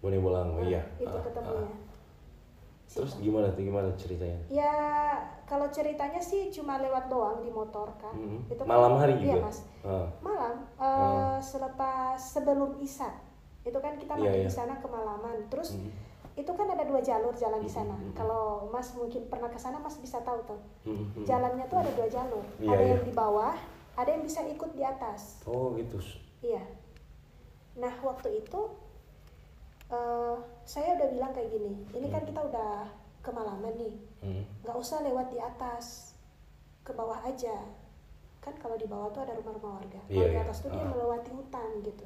Bone Bolango, iya. Itu ketemunya. Terus gimana ceritanya? Ya kalau ceritanya sih cuma lewat doang di motor kan. Itu malam hari juga? Iya Mas. Malam. Sebelum Isya. Itu kan kita mandi di sana kemalaman. Terus itu kan ada 2 jalur jalan di sana. Kalau Mas mungkin pernah ke sana, Mas bisa tahu tuh. Jalannya tuh ada 2 jalur. Ada yang di bawah, ada yang bisa ikut di atas. Oh gitu. Iya. Nah waktu itu saya udah bilang kayak gini. Ini kan kita udah kemalaman nih. Nggak usah lewat di atas, ke bawah aja. Kan kalau di bawah tuh ada rumah-rumah warga. Kalau di atas tuh dia melewati hutan gitu.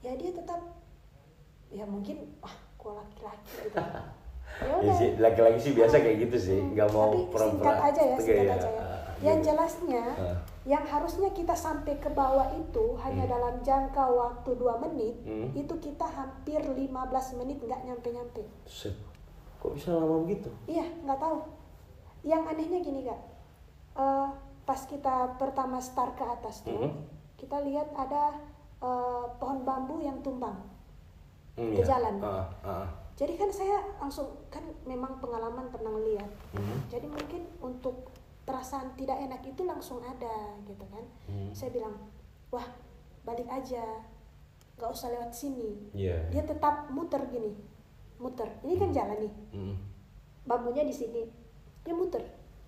Ya dia tetap, ya mungkin gue laki-laki gitu. Ya laki-laki sih biasa kayak gitu sih, nggak mau perempuan. Singkat aja ya. Yang jelasnya, yang harusnya kita sampai ke bawah itu hanya dalam jangka waktu 2 menit, itu kita hampir 15 menit nggak nyampe-nyampe. Kok bisa lama begitu? Iya, nggak tahu. Yang anehnya gini Kak, pas kita pertama start ke atas tuh, kita lihat ada pohon bambu yang tumbang ke jalan. Jadi kan saya langsung, kan memang pengalaman pernah lihat. Jadi mungkin untuk perasaan tidak enak itu langsung ada gitu kan. Saya bilang, wah balik aja, nggak usah lewat sini. Dia tetap muter gini, ini kan jalan nih, bambunya di sini, dia muter,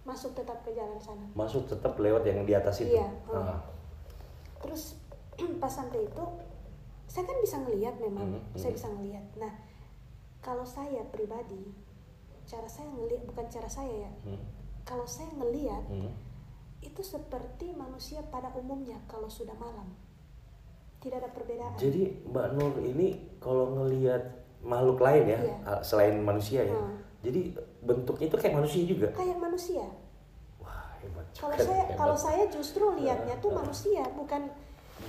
masuk tetap ke jalan sana. Masuk tetap lewat yang di atas itu. Iya. Terus pas sampai itu, saya kan bisa ngelihat memang, saya bisa ngelihat. Nah kalau saya pribadi, cara saya ngelihat, bukan cara saya ya. Kalau saya ngelihat, itu seperti manusia pada umumnya kalau sudah malam. Tidak ada perbedaan. Jadi Mbak Nur ini kalau ngelihat makhluk lain ya, selain manusia ya. Jadi bentuknya itu kayak manusia juga. Kayak manusia. Wah, hebat. Kalau saya justru lihatnya tuh manusia, bukan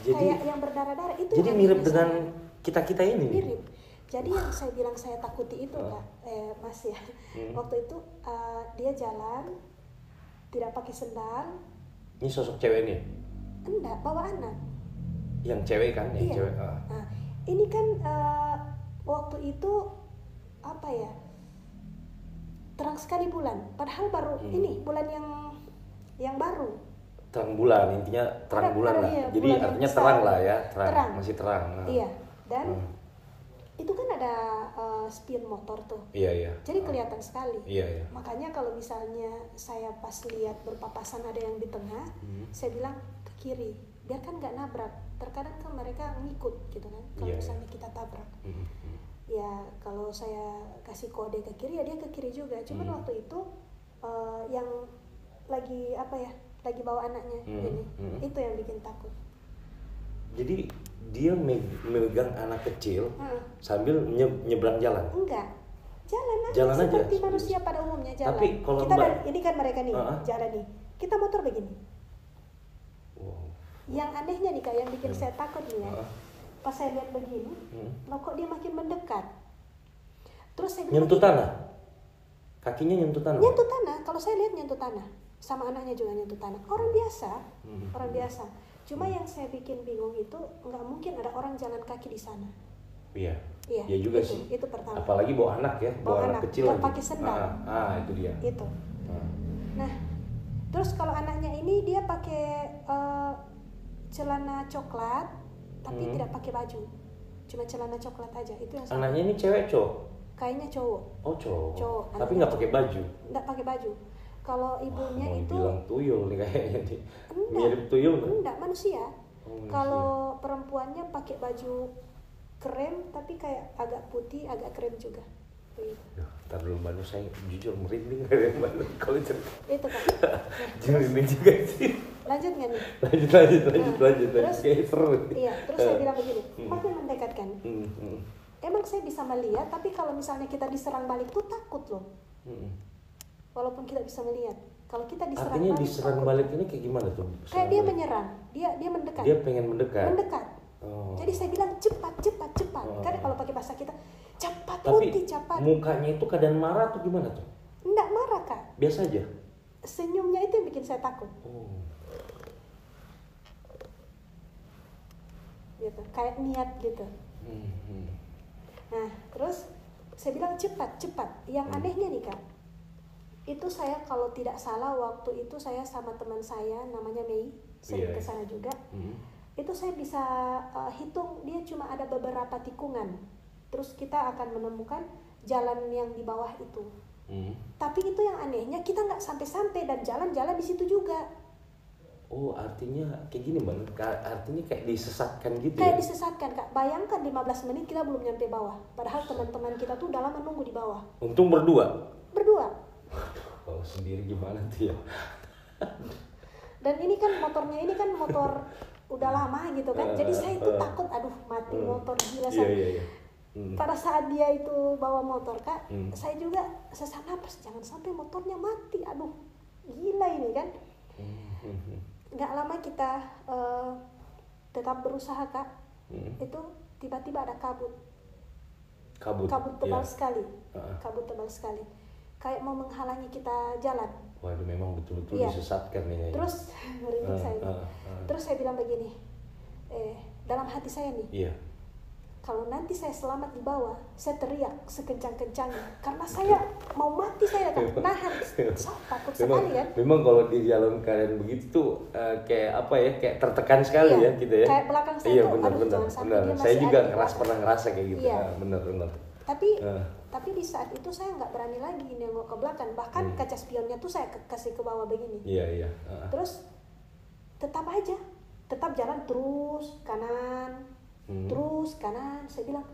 kayak yang berdarah-darah itu. Jadi mirip dengan kita ini. Mirip. Jadi yang saya bilang saya takuti itu Kak, Mas ya. Waktu itu dia jalan tidak pakai sendal. Ini sosok cewek nih? Enggak, bawa anak. Yang cewek kan? Yang cewek. Nah, ini kan waktu itu apa ya? Terang sekali bulan. Padahal baru ini bulan yang baru. Terang bulan, intinya terang bulan lah. Jadi bulan artinya terang lah ya, terang. Masih terang. Iya. Dan itu kan ada spion motor tuh. Iya. Jadi kelihatan sekali. Iya. Makanya kalau misalnya saya pas lihat berpapasan ada yang di tengah, saya bilang ke kiri, biar kan nggak nabrak. Terkadang kan mereka ngikut gitu kan. Kalau misalnya kita tabrak. Ya kalau saya kasih kode ke kiri, ya dia ke kiri juga. Cuman waktu itu yang lagi lagi bawa anaknya ini, itu yang bikin takut. Jadi dia megang anak kecil sambil nyebrang jalan? Enggak, jalan aja seperti manusia pada umumnya jalan. Tapi kalau ini kan mereka nih jalan nih, kita motor begini. Yang anehnya nih Kak, yang bikin saya takut nih ya, pas saya lihat begini, loh kok dia makin mendekat. Terus saya nyentuh tanah? Kakinya nyentuh tanah? Nyentuh tanah, kalau saya lihat nyentuh tanah, sama anaknya juga nyentuh tanah. Orang biasa. Cuma yang saya bikin bingung itu, nggak mungkin ada orang jalan kaki di sana. Iya juga itu, sih. Itu pertama. Apalagi bawa anak ya, bawa anak kecil lagi. Pakai sendal. Itu dia. Itu. Nah, terus kalau anaknya ini dia pakai celana coklat, tapi tidak pakai baju, cuma celana coklat aja. Itu yang sama. Anaknya ini cewek cowok? Kayaknya cowok. Oh cowok. Tapi Anaknya nggak pakai baju? Nggak pakai baju. Kalau ibunya itu bilang tuyul nih kayaknya nih. Mirip tuyul nggak? Enggak, manusia. Kalau perempuannya pakai baju krem tapi kayak agak putih, agak krem juga. Ntar dulu Mbak Nur, saya jujur merinding dari Mbak Nur kalau cerita. Itu kan. Merinding juga sih. Lanjut nggak nih? Lanjut. Terus, kayak seru. Iya, terus saya bilang begini, makin mendekatkan. Emang saya bisa melihat, tapi kalau misalnya kita diserang balik tuh takut loh. Walaupun kita bisa melihat, kalau kita diserang artinya balik, diserang takut. balik ini kayak gimana tuh? Kayak dia menyerang, dia mendekat. Dia pengen mendekat. Jadi saya bilang cepat. Karena kalau pakai bahasa kita cepat, tapi cepat. mukanya itu keadaan marah tuh gimana tuh? Enggak marah Kak. Biasa aja. Senyumnya itu yang bikin saya takut. Gitu, kayak niat gitu. Nah, terus saya bilang cepat. Yang anehnya nih Kak, itu saya kalau tidak salah waktu itu saya sama teman saya namanya Mei, sering ke sana juga. Itu saya bisa hitung dia cuma ada beberapa tikungan. Terus kita akan menemukan jalan yang di bawah itu. Tapi itu yang anehnya kita nggak sampai-sampai dan jalan-jalan di situ juga. Oh, artinya kayak gini Mbak, artinya kayak disesatkan gitu kayak ya? disesatkan Kak, bayangkan 15 menit kita belum nyampe bawah. Padahal teman-teman kita tuh udah lama nunggu di bawah. Untung berdua? Kalau sendiri gimana tuh ya? Dan ini kan motornya ini kan motor udah lama gitu kan, jadi saya itu takut, aduh mati motor gila saya. Iya. Pada saat dia itu bawa motor Kak, saya juga sesak napas, jangan sampai motornya mati, aduh gila ini kan. Nggak lama kita tetap berusaha Kak, itu tiba-tiba ada kabut tebal sekali, kabut tebal sekali, kayak mau menghalangi kita jalan. Waduh, memang betul-betul disesatkan nih. Terus merinding saya. Terus saya bilang begini, dalam hati saya nih, kalau nanti saya selamat di bawah, saya teriak sekencang-kencangnya, karena saya mau mati, saya kan nahan, takut sekali kan. Memang kalau di jalan kalian begitu tuh kayak apa ya, kayak tertekan sekali ya gitu ya. Kayak belakang saya tuh, benar. jangan sampai dia masih saya juga ada. pernah ngerasa kayak gitu. Benar. Tapi di saat itu saya nggak berani lagi nengok ke belakang, bahkan kaca spionnya tuh saya kasih ke bawah begini. Iya. Terus tetap jalan terus kanan, terus kanan. Saya bilang,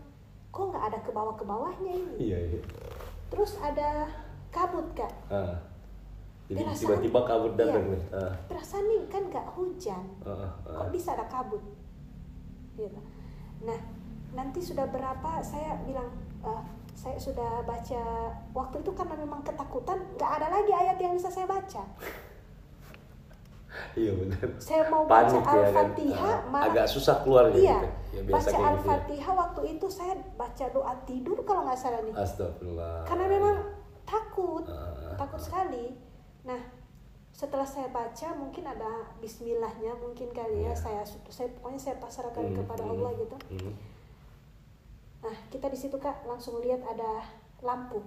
kok nggak ada ke bawahnya ini? Iya. Terus ada kabut Kak. Jadi tiba-tiba kabut datang nih. Perasaan nih kan nggak hujan, kok bisa ada kabut? Gitu. Nah, nanti sudah berapa saya bilang, saya sudah baca waktu itu karena memang ketakutan, nggak ada lagi ayat yang bisa saya baca. Iya benar. Saya mau baca Al-Fatihah, agak susah keluar gitu. Iya. Baca gitu Al-Fatihah ya. Waktu itu saya baca doa tidur kalau nggak salah nih. Astagfirullah. Karena memang takut sekali. Nah, setelah saya baca mungkin ada Bismillahnya mungkin kali ya. Saya pokoknya saya pasrahkan kepada Allah gitu. Nah, kita di situ Kak langsung lihat ada lampu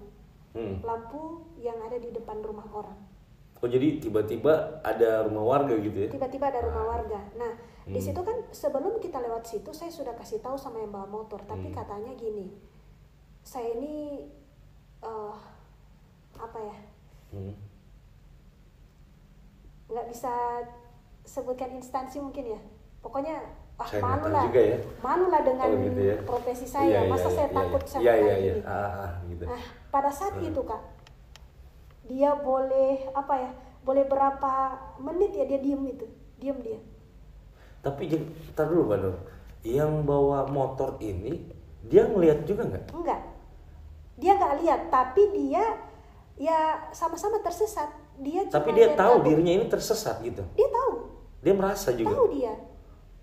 yang ada di depan rumah orang. Oh, jadi tiba-tiba ada rumah warga gitu ya? Tiba-tiba ada rumah warga. Nah, di situ kan sebelum kita lewat situ saya sudah kasih tahu sama yang bawa motor, tapi katanya gini, saya ini nggak bisa sebutkan instansi mungkin ya. Pokoknya malu lah dengan gitu ya? profesi saya. Masa saya takut sama kayak gini. Gitu. Nah, pada saat itu Kak, dia boleh berapa menit ya dia diam dia. Tapi tar dulu Mbak Nur, yang bawa motor ini dia ngelihat juga nggak? Enggak, dia nggak lihat, tapi dia ya sama-sama tersesat. Tapi dia tahu dirinya ini tersesat gitu. Dia tahu. Dia merasa juga. Tahu dia.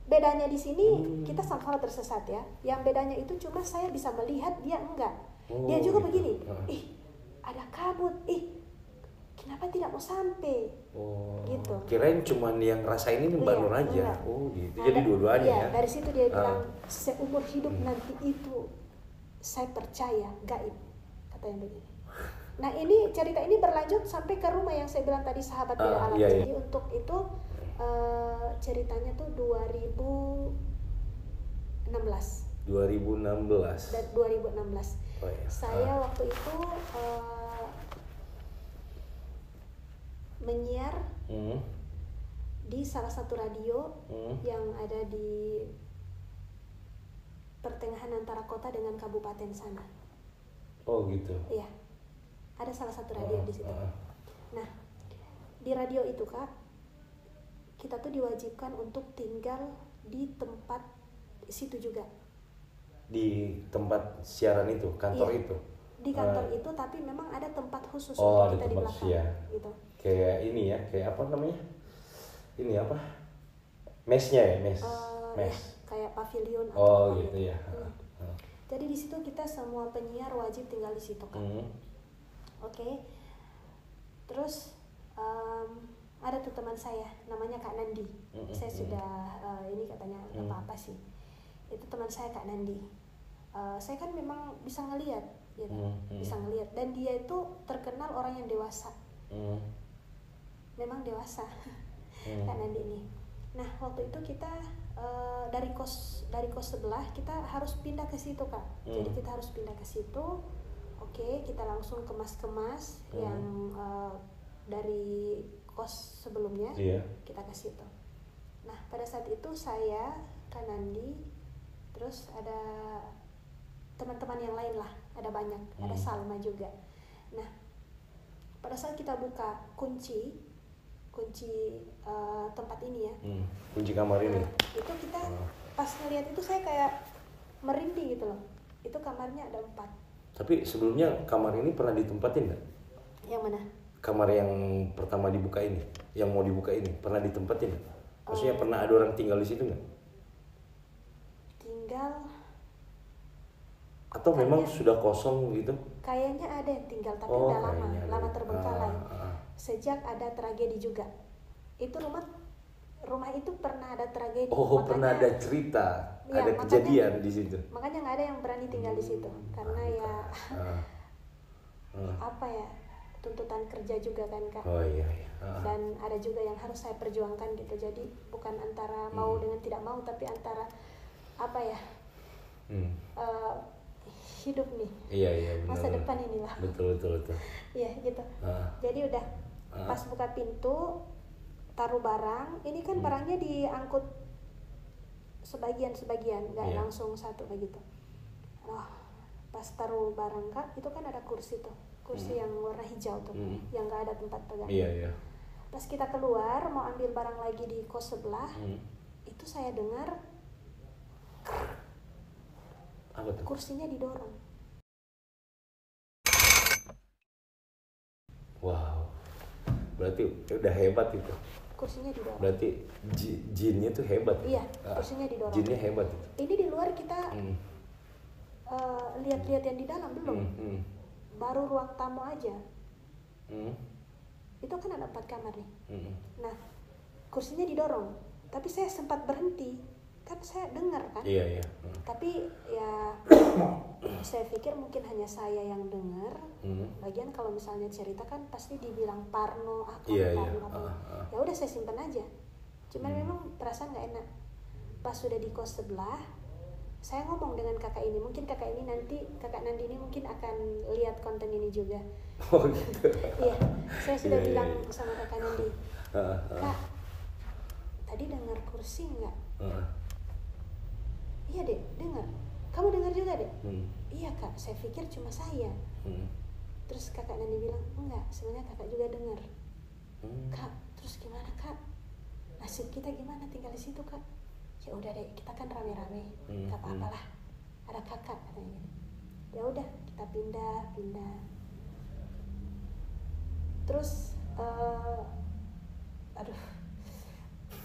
Bedanya di sini kita sama-sama tersesat ya. Yang bedanya itu cuma saya bisa melihat, dia enggak. Dia juga gitu. begini. Ada kabut. Kenapa tidak mau sampai? Gitu. Kirain cuman yang ngerasain ini Mbak Nur aja. Enggak. Gitu. Jadi dua-duanya ya. Dari situ dia bilang seumur hidup nanti itu saya percaya gaib, kata yang begini. Nah, ini cerita ini berlanjut sampai ke rumah yang saya bilang tadi, sahabat beda alam. Jadi untuk itu ceritanya tuh 2016. Saya waktu itu menyiar di salah satu radio yang ada di pertengahan antara kota dengan kabupaten sana. Oh gitu. Iya, ada salah satu radio di situ. Nah, di radio itu Kak, kita tuh diwajibkan untuk tinggal di tempat situ juga. Di tempat siaran itu, kantor iya, itu? Di kantor itu, tapi memang ada tempat khusus untuk kita di belakang. Ya. Gitu. Kayak ini ya, kayak apa namanya? Ini apa? Mesnya ya, mes. Ya, kayak pavilion. Oh gitu ya. Jadi di situ kita semua penyiar wajib tinggal di situ Kak. Oke. Terus ada tuh teman saya namanya Kak Nandi. Saya sudah ini katanya apa sih? Itu teman saya Kak Nandi. Saya kan memang bisa ngelihat, gitu. Bisa ngelihat. Dan dia itu terkenal orang yang dewasa. Memang dewasa, Kak Nandi ini. Nah waktu itu kita dari kos sebelah kita harus pindah ke situ Kak. Jadi kita harus pindah ke situ. Oke, kita langsung kemas yang dari kos sebelumnya, kita ke situ. Nah pada saat itu saya, Kak Nandi, terus ada teman-teman yang lain lah, ada banyak, ada Salma juga. Nah pada saat kita buka kunci tempat ini ya, kunci kamar ini, itu kita pas ngeliat itu saya kayak merinding gitu loh. Itu kamarnya ada 4. Tapi sebelumnya kamar ini pernah ditempatin nggak? Yang mana? Kamar yang pertama dibuka ini, yang mau dibuka ini, pernah ditempatin nggak? Maksudnya pernah ada orang tinggal di situ nggak? Tinggal? Atau memang sudah kosong gitu? Kayaknya ada yang tinggal, tapi udah lama terbengkalai. Sejak ada tragedi juga. Itu rumah itu pernah ada tragedi. Makanya, pernah ada cerita, ada kejadian di situ. Makanya nggak ada yang berani tinggal di situ, karena ya apa ya, tuntutan kerja juga kan Kak. Dan ada juga yang harus saya perjuangkan gitu. Jadi bukan antara mau dengan tidak mau, tapi antara apa ya, hidup nih. Iya, masa depan inilah. Betul. Iya gitu. Jadi udah pas buka pintu, taruh barang, ini kan barangnya diangkut sebagian, nggak langsung satu begitu. Pas taruh barang Kak, itu kan ada kursi tuh, kursi yang warna hijau tuh, yang nggak ada tempat pegang. Iya. Pas kita keluar mau ambil barang lagi di kos sebelah, itu saya dengar apa tuh? Kursinya didorong. Wow, berarti udah hebat itu. Kursinya didorong. Berarti jinnya tuh hebat. Iya, kursinya didorong. Jinnya hebat itu. Ini di luar kita lihat-lihat yang di dalam belum. Baru ruang tamu aja. Itu kan ada 4 kamar nih. Nah, kursinya didorong. Tapi saya sempat berhenti. Kan saya dengar kan. Iya. Tapi ya saya pikir mungkin hanya saya yang dengar. Lagian kalau misalnya cerita kan pasti dibilang Parno, Parno. Ya udah saya simpan aja. Cuman memang perasaan nggak enak. Pas sudah di kos sebelah, saya ngomong dengan kakak ini. Mungkin kakak Nandi ini mungkin akan lihat konten ini juga. Oh gitu. Iya, saya sudah bilang sama kakak Nandi, Kak, tadi dengar kursi nggak? Iya dek, dengar. Kamu dengar juga dek? Iya Kak, saya pikir cuma saya. Terus kakak Nandi bilang, enggak, sebenarnya kakak juga dengar. Kak, terus gimana Kak? Nasib kita gimana tinggal di situ Kak? Ya udah deh, kita kan rame-rame, nggak apa-apa lah. Ada kakak katanya. Ya udah, kita pindah. Terus,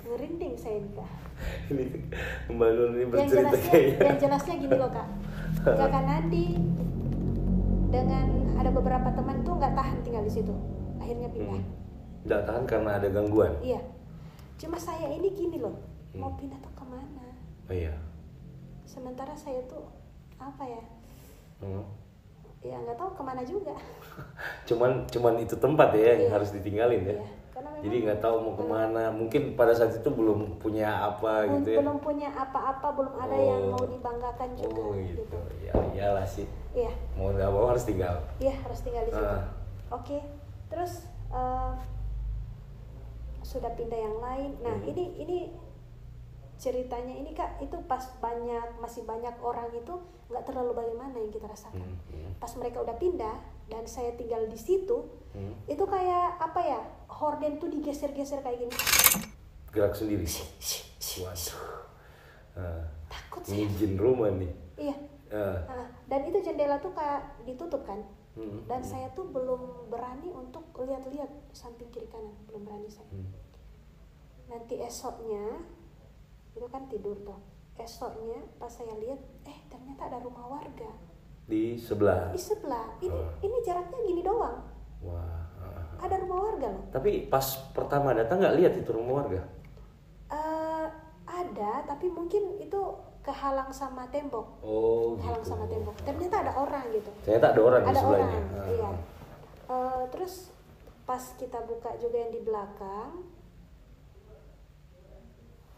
ngerinding saya nih Kak. Ini Mbak Nur ini bercerita kayaknya. Yang jelasnya gini loh Kak. Kakak Nandi dengan ada beberapa teman tuh nggak tahan tinggal di situ. Akhirnya pindah. Nggak tahan karena ada gangguan. Iya. Cuma saya ini gini loh, mau pindah tuh kemana? Oh iya. Sementara saya tuh apa ya? Ya nggak tahu kemana juga. cuman itu tempat ya yang harus ditinggalin ya. Iya. Jadi nggak tahu mau kemana. Mungkin pada saat itu belum punya apa gitu ya. Belum punya apa-apa, belum ada yang mau dibanggakan juga. Oh gitu. Ya iyalah sih. Iya. Mau nggak mau harus tinggal. Iya harus tinggal di situ. Oke. Terus sudah pindah yang lain. Nah ini ceritanya ini Kak, itu pas masih banyak orang itu nggak terlalu bagaimana yang kita rasakan. Pas mereka udah pindah dan saya tinggal di situ, itu kayak apa ya, horden tuh digeser-geser kayak gini. Gerak sendiri. Waduh. Takut ini saya. jin rumah nih. Iya. Dan itu jendela tuh kayak ditutup kan. Dan saya tuh belum berani untuk lihat-lihat samping kiri kanan, belum berani saya. Nanti esoknya itu kan tidur tuh. Esoknya pas saya lihat, ternyata ada rumah warga di sebelah. Ini jaraknya gini doang. Wah. Ada rumah warga loh. Tapi pas pertama datang nggak lihat itu rumah warga? Ada, tapi mungkin itu kehalang sama tembok. Kehalang gitu. sama tembok. Ternyata ada orang gitu. Ternyata ada orang di Ada sebelahnya. orang, iya. Terus pas kita buka juga yang di belakang,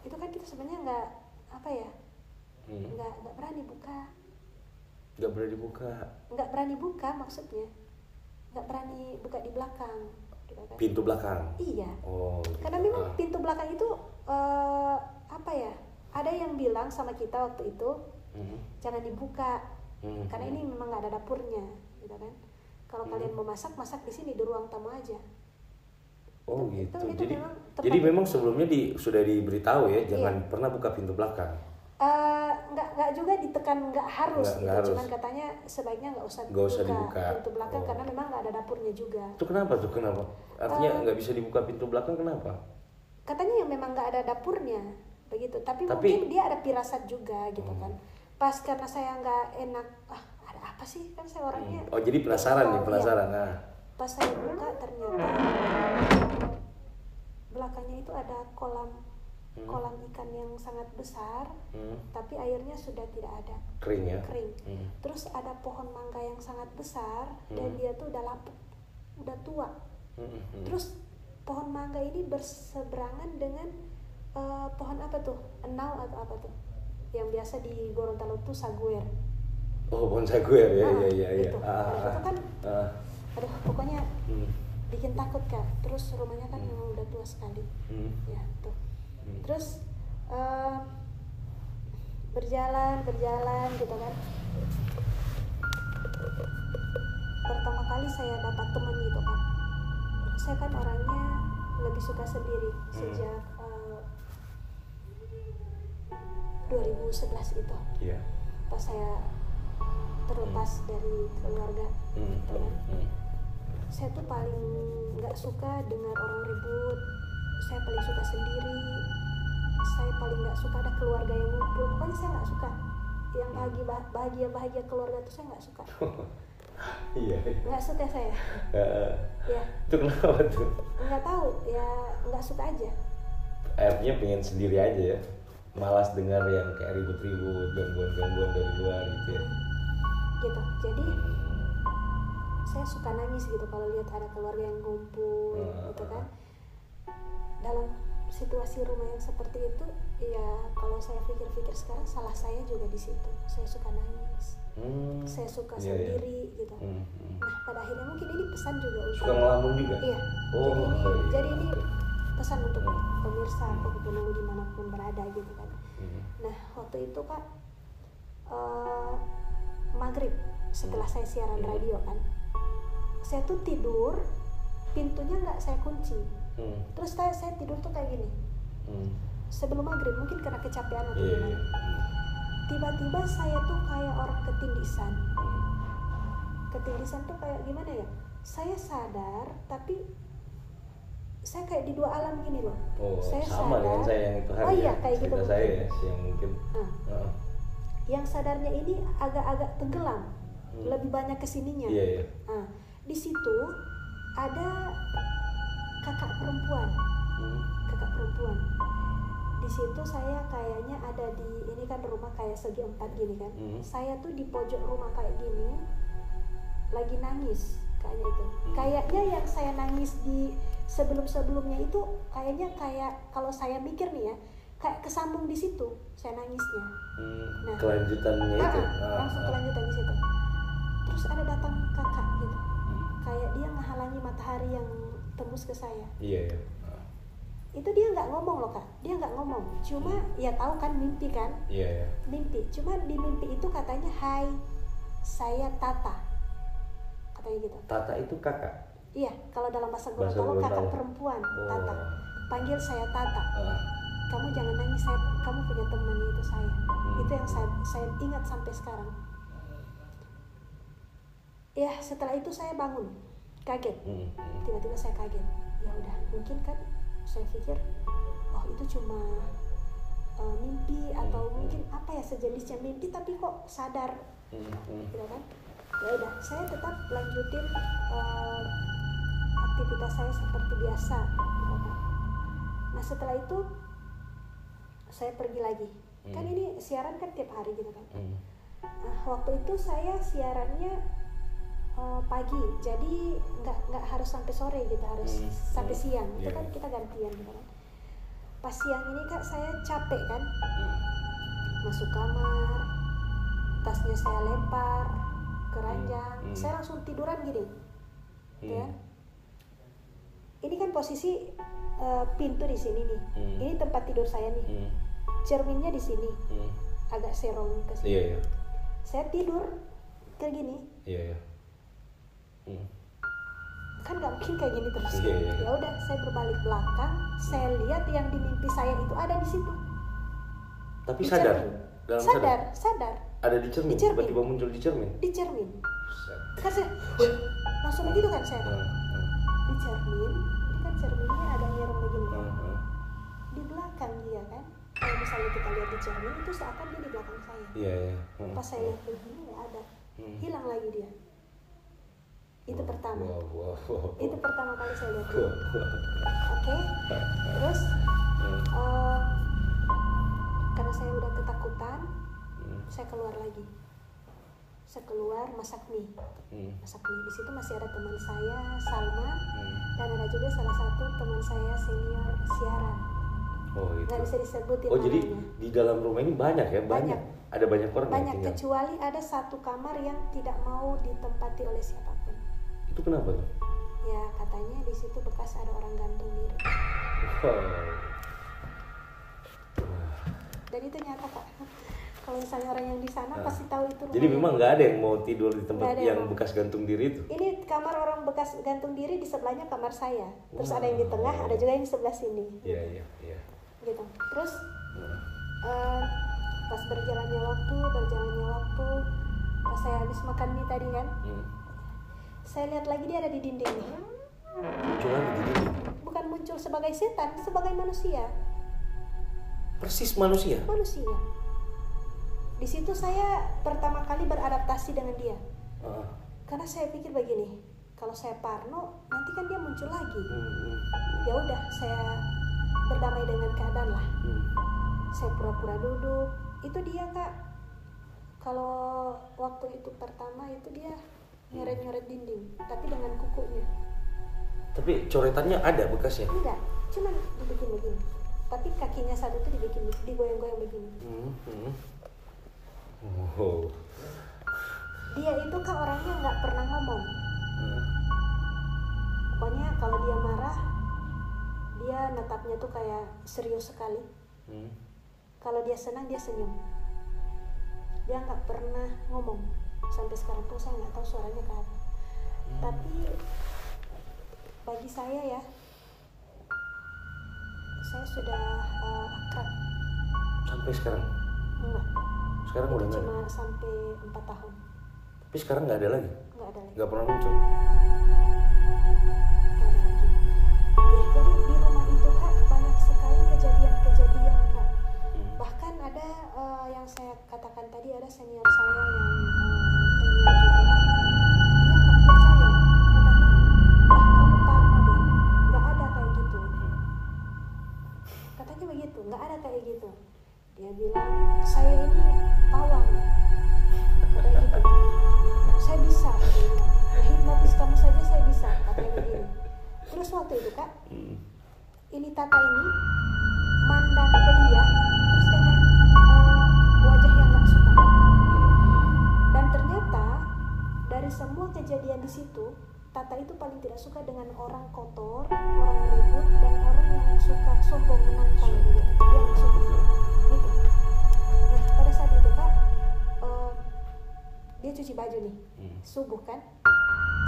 itu kan kita sebenarnya nggak berani buka. Nggak berani buka maksudnya. Nggak berani buka di belakang. Gitu kan. Pintu belakang. Iya. Gitu. Karena memang pintu belakang itu ada yang bilang sama kita waktu itu jangan dibuka karena ini memang nggak ada dapurnya, gitu kan. Kalau kalian mau masak di sini di ruang tamu aja. Gitu. Itu Jadi memang sebelumnya sudah diberitahu ya, jangan pernah buka pintu belakang. Nggak juga ditekan, nggak harus. Cuman katanya sebaiknya nggak usah dibuka pintu belakang karena memang nggak ada dapurnya juga. Itu kenapa? Artinya nggak bisa dibuka pintu belakang, kenapa? Katanya yang memang nggak ada dapurnya begitu. Tapi mungkin dia ada firasat juga gitu kan. Pas karena saya nggak enak, ada apa sih, kan saya orangnya. Jadi penasaran nih. Ya. Pas saya buka ternyata belakangnya itu ada kolam ikan yang sangat besar, tapi airnya sudah tidak ada, kering ya. Terus ada pohon mangga yang sangat besar dan dia tuh udah lapuk, udah tua. Terus pohon mangga ini berseberangan dengan pohon apa tuh, enau atau apa tuh, yang biasa di Gorontalo tuh saguer. Pohon saguer ya. Itu kan, pokoknya bikin takut Kak. Terus rumahnya kan memang udah tua sekali. Ya tuh. Terus berjalan gitu kan. Pertama kali saya dapat teman gitu kan. Saya kan orangnya lebih suka sendiri sejak 2011 itu. Pas saya terlepas dari keluarga, gitu kan. Saya tuh paling nggak suka dengar orang ribut. Saya paling suka sendiri. Saya paling nggak suka ada keluarga yang ngumpul. Pokoknya saya nggak suka yang bahagia keluarga tuh saya nggak suka. Nggak suka saya. Ya. Itu kenapa tuh? Nggak tahu ya, nggak suka aja. Artinya pengen sendiri aja ya. Malas dengar yang kayak ribut-ribut, gangguan-gangguan dari luar gitu ya. Gitu. Jadi saya suka nangis gitu kalau lihat ada keluarga yang ngumpul, gitu kan. Dalam situasi rumah yang seperti itu, ya kalau saya pikir-pikir sekarang salah saya juga di situ. Saya suka nangis, saya suka sendiri gitu. Nah pada akhirnya mungkin ini pesan juga untuk suka ngelamun juga. Iya. Jadi ini pesan untuk pemirsa Kopi Penunggu dimanapun berada gitu kan. Nah waktu itu Kak, maghrib setelah saya siaran radio kan, saya tuh tidur, pintunya nggak saya kunci. Terus saya tidur tuh kayak gini. Sebelum maghrib mungkin karena kecapean atau gimana. Tiba-tiba saya tuh kayak orang ketindisan. Ketindisan tuh kayak gimana ya? Saya sadar tapi saya kayak di dua alam gini loh. Saya sama sadar, dengan saya yang itu hari. Iya kayak gitu. Saya ya, yang mungkin. Yang sadarnya ini agak-agak tenggelam, lebih banyak kesininya. Iya. Di situ ada kakak perempuan. Di situ saya kayaknya ada di, ini kan rumah kayak segi 4 gini kan. Saya tuh di pojok rumah kayak gini, lagi nangis kayaknya itu. Kayaknya yang saya nangis di sebelumnya itu kayaknya kayak kalau saya mikir nih ya, kayak kesambung di situ saya nangisnya. Nah, kelanjutannya itu. Langsung kelanjutan di situ. Terus ada datang kakak gitu. Kayak dia ngehalangi matahari yang tembus ke saya. Iya. Itu dia nggak ngomong loh Kak, dia nggak ngomong, cuma ya tahu kan mimpi kan, mimpi. Cuma di mimpi itu katanya, hai, saya Tata, katanya gitu. Tata itu kakak? Iya, kalau dalam bahasa Gorontalo kakak perempuan, Tata. Panggil saya Tata. Kamu jangan nangis, kamu punya teman, itu saya. Itu yang saya ingat sampai sekarang. Ya setelah itu saya bangun, kaget. Tiba-tiba saya kaget. Ya udah, mungkin kan saya pikir, oh itu cuma mimpi atau mungkin apa ya sejenisnya mimpi, tapi kok sadar, gitu kan? Ya udah, saya tetap lanjutin aktivitas saya seperti biasa, gitu kan. Nah setelah itu saya pergi lagi, kan ini siaran kan tiap hari gitu kan. Nah, waktu itu saya siarannya pagi, jadi nggak harus sampai sore gitu, harus sampai siang. Itu kan kita gantian gitu kan. Pas siang ini Kak saya capek kan, masuk kamar, tasnya saya lempar ke ranjang, saya langsung tiduran gini, ya. Ini kan posisi pintu di sini nih, ini tempat tidur saya nih, cerminnya di sini, agak serong ke sini. Saya tidur kayak gini. Kan nggak mungkin kayak gini terus. Ya udah, saya berbalik belakang, saya lihat yang di mimpi saya itu ada di situ. Tapi sadar? Sadar. Ada di cermin? Tiba-tiba muncul di cermin? Di cermin. Kan saya langsung begitu kan saya. Di cermin, ini kan cerminnya ada nyerong begini kan. Di belakang dia kan. Kalau misalnya kita lihat di cermin itu seakan dia di belakang saya. Pas saya lihat begini nggak ada, hilang lagi dia. Itu pertama. Itu pertama kali saya lihat dia. Oke. Terus karena saya udah ketakutan, saya keluar lagi. Saya keluar masak mie. Di situ masih ada teman saya Salma, dan ada juga salah satu teman saya senior siaran. Nggak bisa disebutin namanya. Jadi di dalam rumah ini banyak ya? Banyak. Ada banyak orang yang tinggal? Kecuali ada satu kamar yang tidak mau ditempati oleh siapapun. Itu kenapa tuh? Ya katanya di situ bekas ada orang gantung diri. Dan itu nyata Pak. Kalau misalnya orang yang di sana pasti tahu itu rumah. Jadi memang nggak ada yang mau tidur di tempat yang bekas gantung diri itu? Ini kamar orang bekas gantung diri, di sebelahnya kamar saya. Terus ada yang di tengah, ada juga yang di sebelah sini. Iya. Gitu. Terus pas berjalannya waktu, pas saya habis makan mie tadi kan, saya lihat lagi dia ada di dinding nih. Muncul lagi di dinding? Bukan muncul sebagai setan, sebagai manusia. Persis manusia? Manusia. Di situ saya pertama kali beradaptasi dengan dia. Karena saya pikir begini, kalau saya parno, nanti kan dia muncul lagi. Ya udah, saya berdamai dengan keadaan lah. Saya pura-pura duduk. Itu dia Kak. Kalau waktu itu pertama itu dia nyoret-nyoret dinding, tapi dengan kukunya. Tapi coretannya ada bekasnya? Enggak, cuma dibikin begini. Tapi kakinya satu itu digoyang-goyang begini. Dia itu Kak orangnya nggak pernah ngomong. Pokoknya kalau dia marah, dia netapnya tuh kayak serius sekali. Kalau dia senang dia senyum. Dia nggak pernah ngomong. Sampai sekarang pun saya nggak tahu suaranya kayak apa. Tapi bagi saya ya, saya sudah akrab. Sampai sekarang? Enggak. Sekarang udah nggak? Cuma sampai 4 tahun. Tapi sekarang nggak ada lagi? Nggak ada lagi. Nggak pernah muncul? Nggak ada lagi. Ya, jadi di rumah itu Kak banyak sekali kejadian-kejadian Kak. Bahkan ada yang saya katakan tadi, ada senior saya yang penyiar juga. Dia nggak percaya. Katanya, kamu parno deh. Nggak ada kayak gitu. Katanya begitu, nggak ada kayak gitu. Dia bilang, saya ini pawang. Katanya gitu. Saya bisa, dia bilang. Hipnotis kamu saja saya bisa, katanya begini. Terus waktu itu Kak, ini Tata ini mandang ke dia, terus dengan wajah yang gak suka. Dan ternyata dari semua kejadian di situ, Tata itu paling tidak suka dengan orang kotor, orang ribut, dan orang yang suka sombong menantang gitu. Dia nggak suka gitu. Nah pada saat itu Kak, dia cuci baju nih, subuh kan,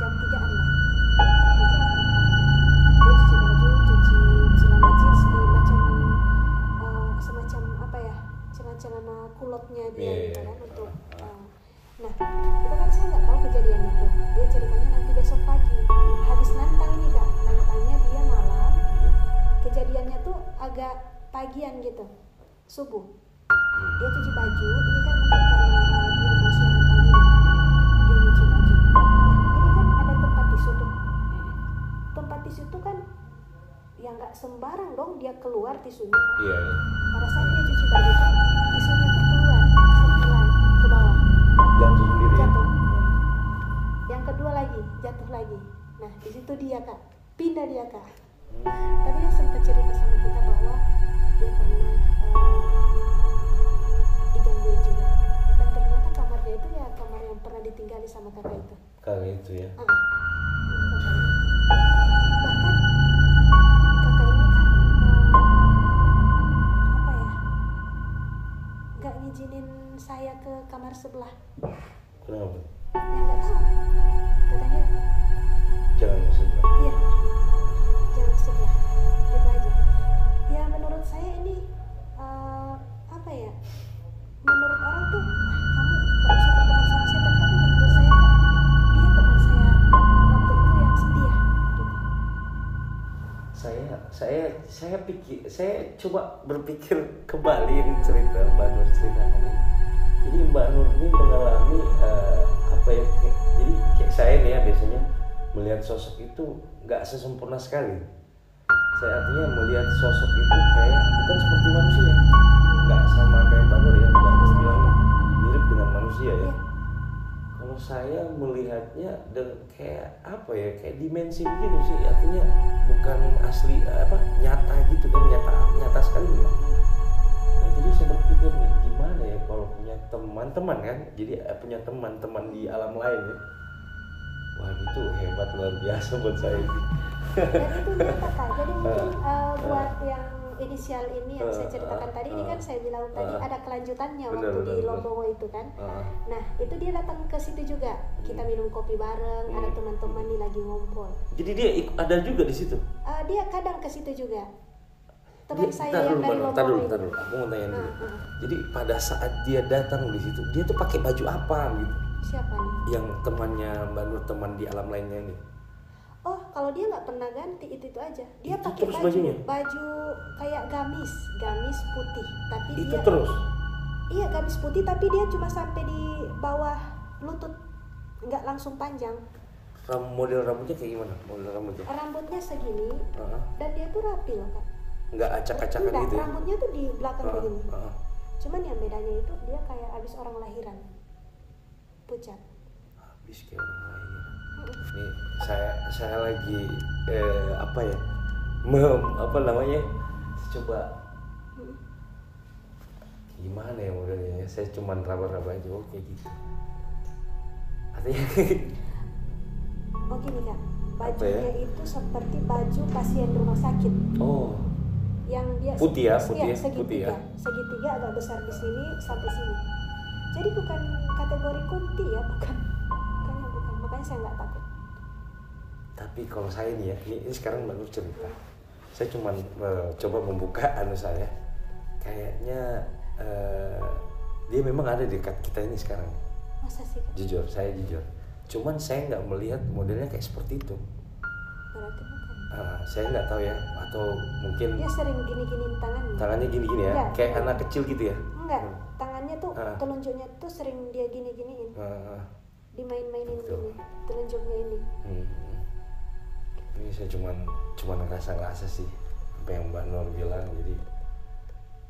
jam 3-an lah, 3 dia cuci baju, cuci celana jeans di macam semacam apa ya, celana kulotnya dia gitu kan untuk nah itu kan saya nggak tahu kejadiannya tuh. Dia ceritanya nanti besok pagi habis nantang ini Kak, nantangnya dia malam, kejadiannya tuh agak pagian gitu, subuh dia cuci baju. Ini kan mungkin karena dia mau siang pagi dia cuci baju. Ini kan ada tempat tisu tuh. Tempat tisu tuh kan ya nggak sembarang dong dia keluar tisunya. Iya. Pada saat dia cuci baju tuh tisunya tuh keluar sehelai ke bawah. Jatuh sendiri. Jatuh. Yang kedua lagi jatuh lagi. Nah di situ dia Kak, pindah dia Kak. Tapi dia sempat cerita sama kita bahwa dia pernah digangguin juga. Dan ternyata kamarnya itu ya kamar yang pernah ditinggali sama kakak itu. Kakak itu ya. Kakak ini. Bahkan kakak ini kan apa ya? Nggak ngizinin saya ke kamar sebelah. Kenapa? Ya nggak tahu. Katanya Jangan sebelah. iya, jangan sebelah, gitu aja. Ya menurut saya ini apa ya? Menurut orang tuh kamu gak usah berteman sama setan, tapi menurut saya kan dia teman saya waktu itu yang setia gitu. Saya coba berpikir kembali cerita Mbak Nur ceritakan ini. Jadi Mbak Nur ini mengalami jadi kayak saya nih ya biasanya melihat sosok itu nggak sesempurna sekali. Saya artinya melihat sosok itu kayak bukan seperti manusia, nggak sama kayak Mbak Nur ya, nggak harus bilang mirip dengan manusia ya. Kalau saya melihatnya dan kayak apa ya, kayak dimensi gitu sih, artinya bukan asli nyata gitu kan, nyata sekali lah. Nah jadi saya berpikir nih gimana ya kalau punya teman-teman kan, jadi punya teman-teman di alam lain ya. Wah itu hebat, luar biasa buat saya. Dan itu nyata Kak. Jadi mungkin buat yang inisial ini yang saya ceritakan tadi, ini kan saya bilang tadi ada kelanjutannya waktu di Lombongo itu kan. Nah itu dia datang ke situ juga, kita minum kopi bareng, ada teman-teman nih lagi ngumpul. Jadi dia ada juga di situ. Dia kadang ke situ juga. Teman saya yang dari Lombongo itu. Aku mau tanya dulu. Jadi pada saat dia datang di situ, dia tuh pakai baju apa gitu? Siapa nih? Yang temannya Mbak Nur, teman di alam lainnya ini. Oh, kalau dia nggak pernah ganti itu aja. Dia Itu pakai terus baju kayak gamis putih, tapi itu dia terus. Iya, gamis putih tapi dia cuma sampai di bawah lutut, nggak langsung panjang. Model rambutnya kayak gimana? Model rambutnya? Rambutnya segini, dan dia tuh rapi loh Kak. Nggak acak-acakan gitu ya? Rambutnya tuh di belakang begini. Cuman yang bedanya itu dia kayak abis orang lahiran, pucat. Habis kayak orang lain. Nih saya lagi coba gimana ya modelnya. Saya cuman raba-raba aja kayak gitu. Artinya oh gini Kak, bajunya itu seperti baju pasien rumah sakit. Oh. Yang dia putih ya, segitiga agak besar di sini sampai sini. Jadi bukan kategori kunti ya, bukan. Makanya saya nggak takut. Tapi kalau saya nih ya, ini sekarang baru cerita. Saya cuma coba membuka saya. Kayaknya dia memang ada di dekat kita ini sekarang. Masa sih Kak? Jujur, saya jujur. Cuman saya nggak melihat modelnya kayak seperti itu. Berarti bukan. Saya nggak tahu ya, atau mungkin dia sering gini-giniin tangannya. Tangannya gini-gini ya, enggak, kayak anak kecil gitu ya? Enggak, tangannya tuh telunjuknya tuh sering dia gini-giniin. Dimain-mainin gini, telunjuknya ini. Ini saya cuman ngerasa sih apa yang Mbak Nur bilang, jadi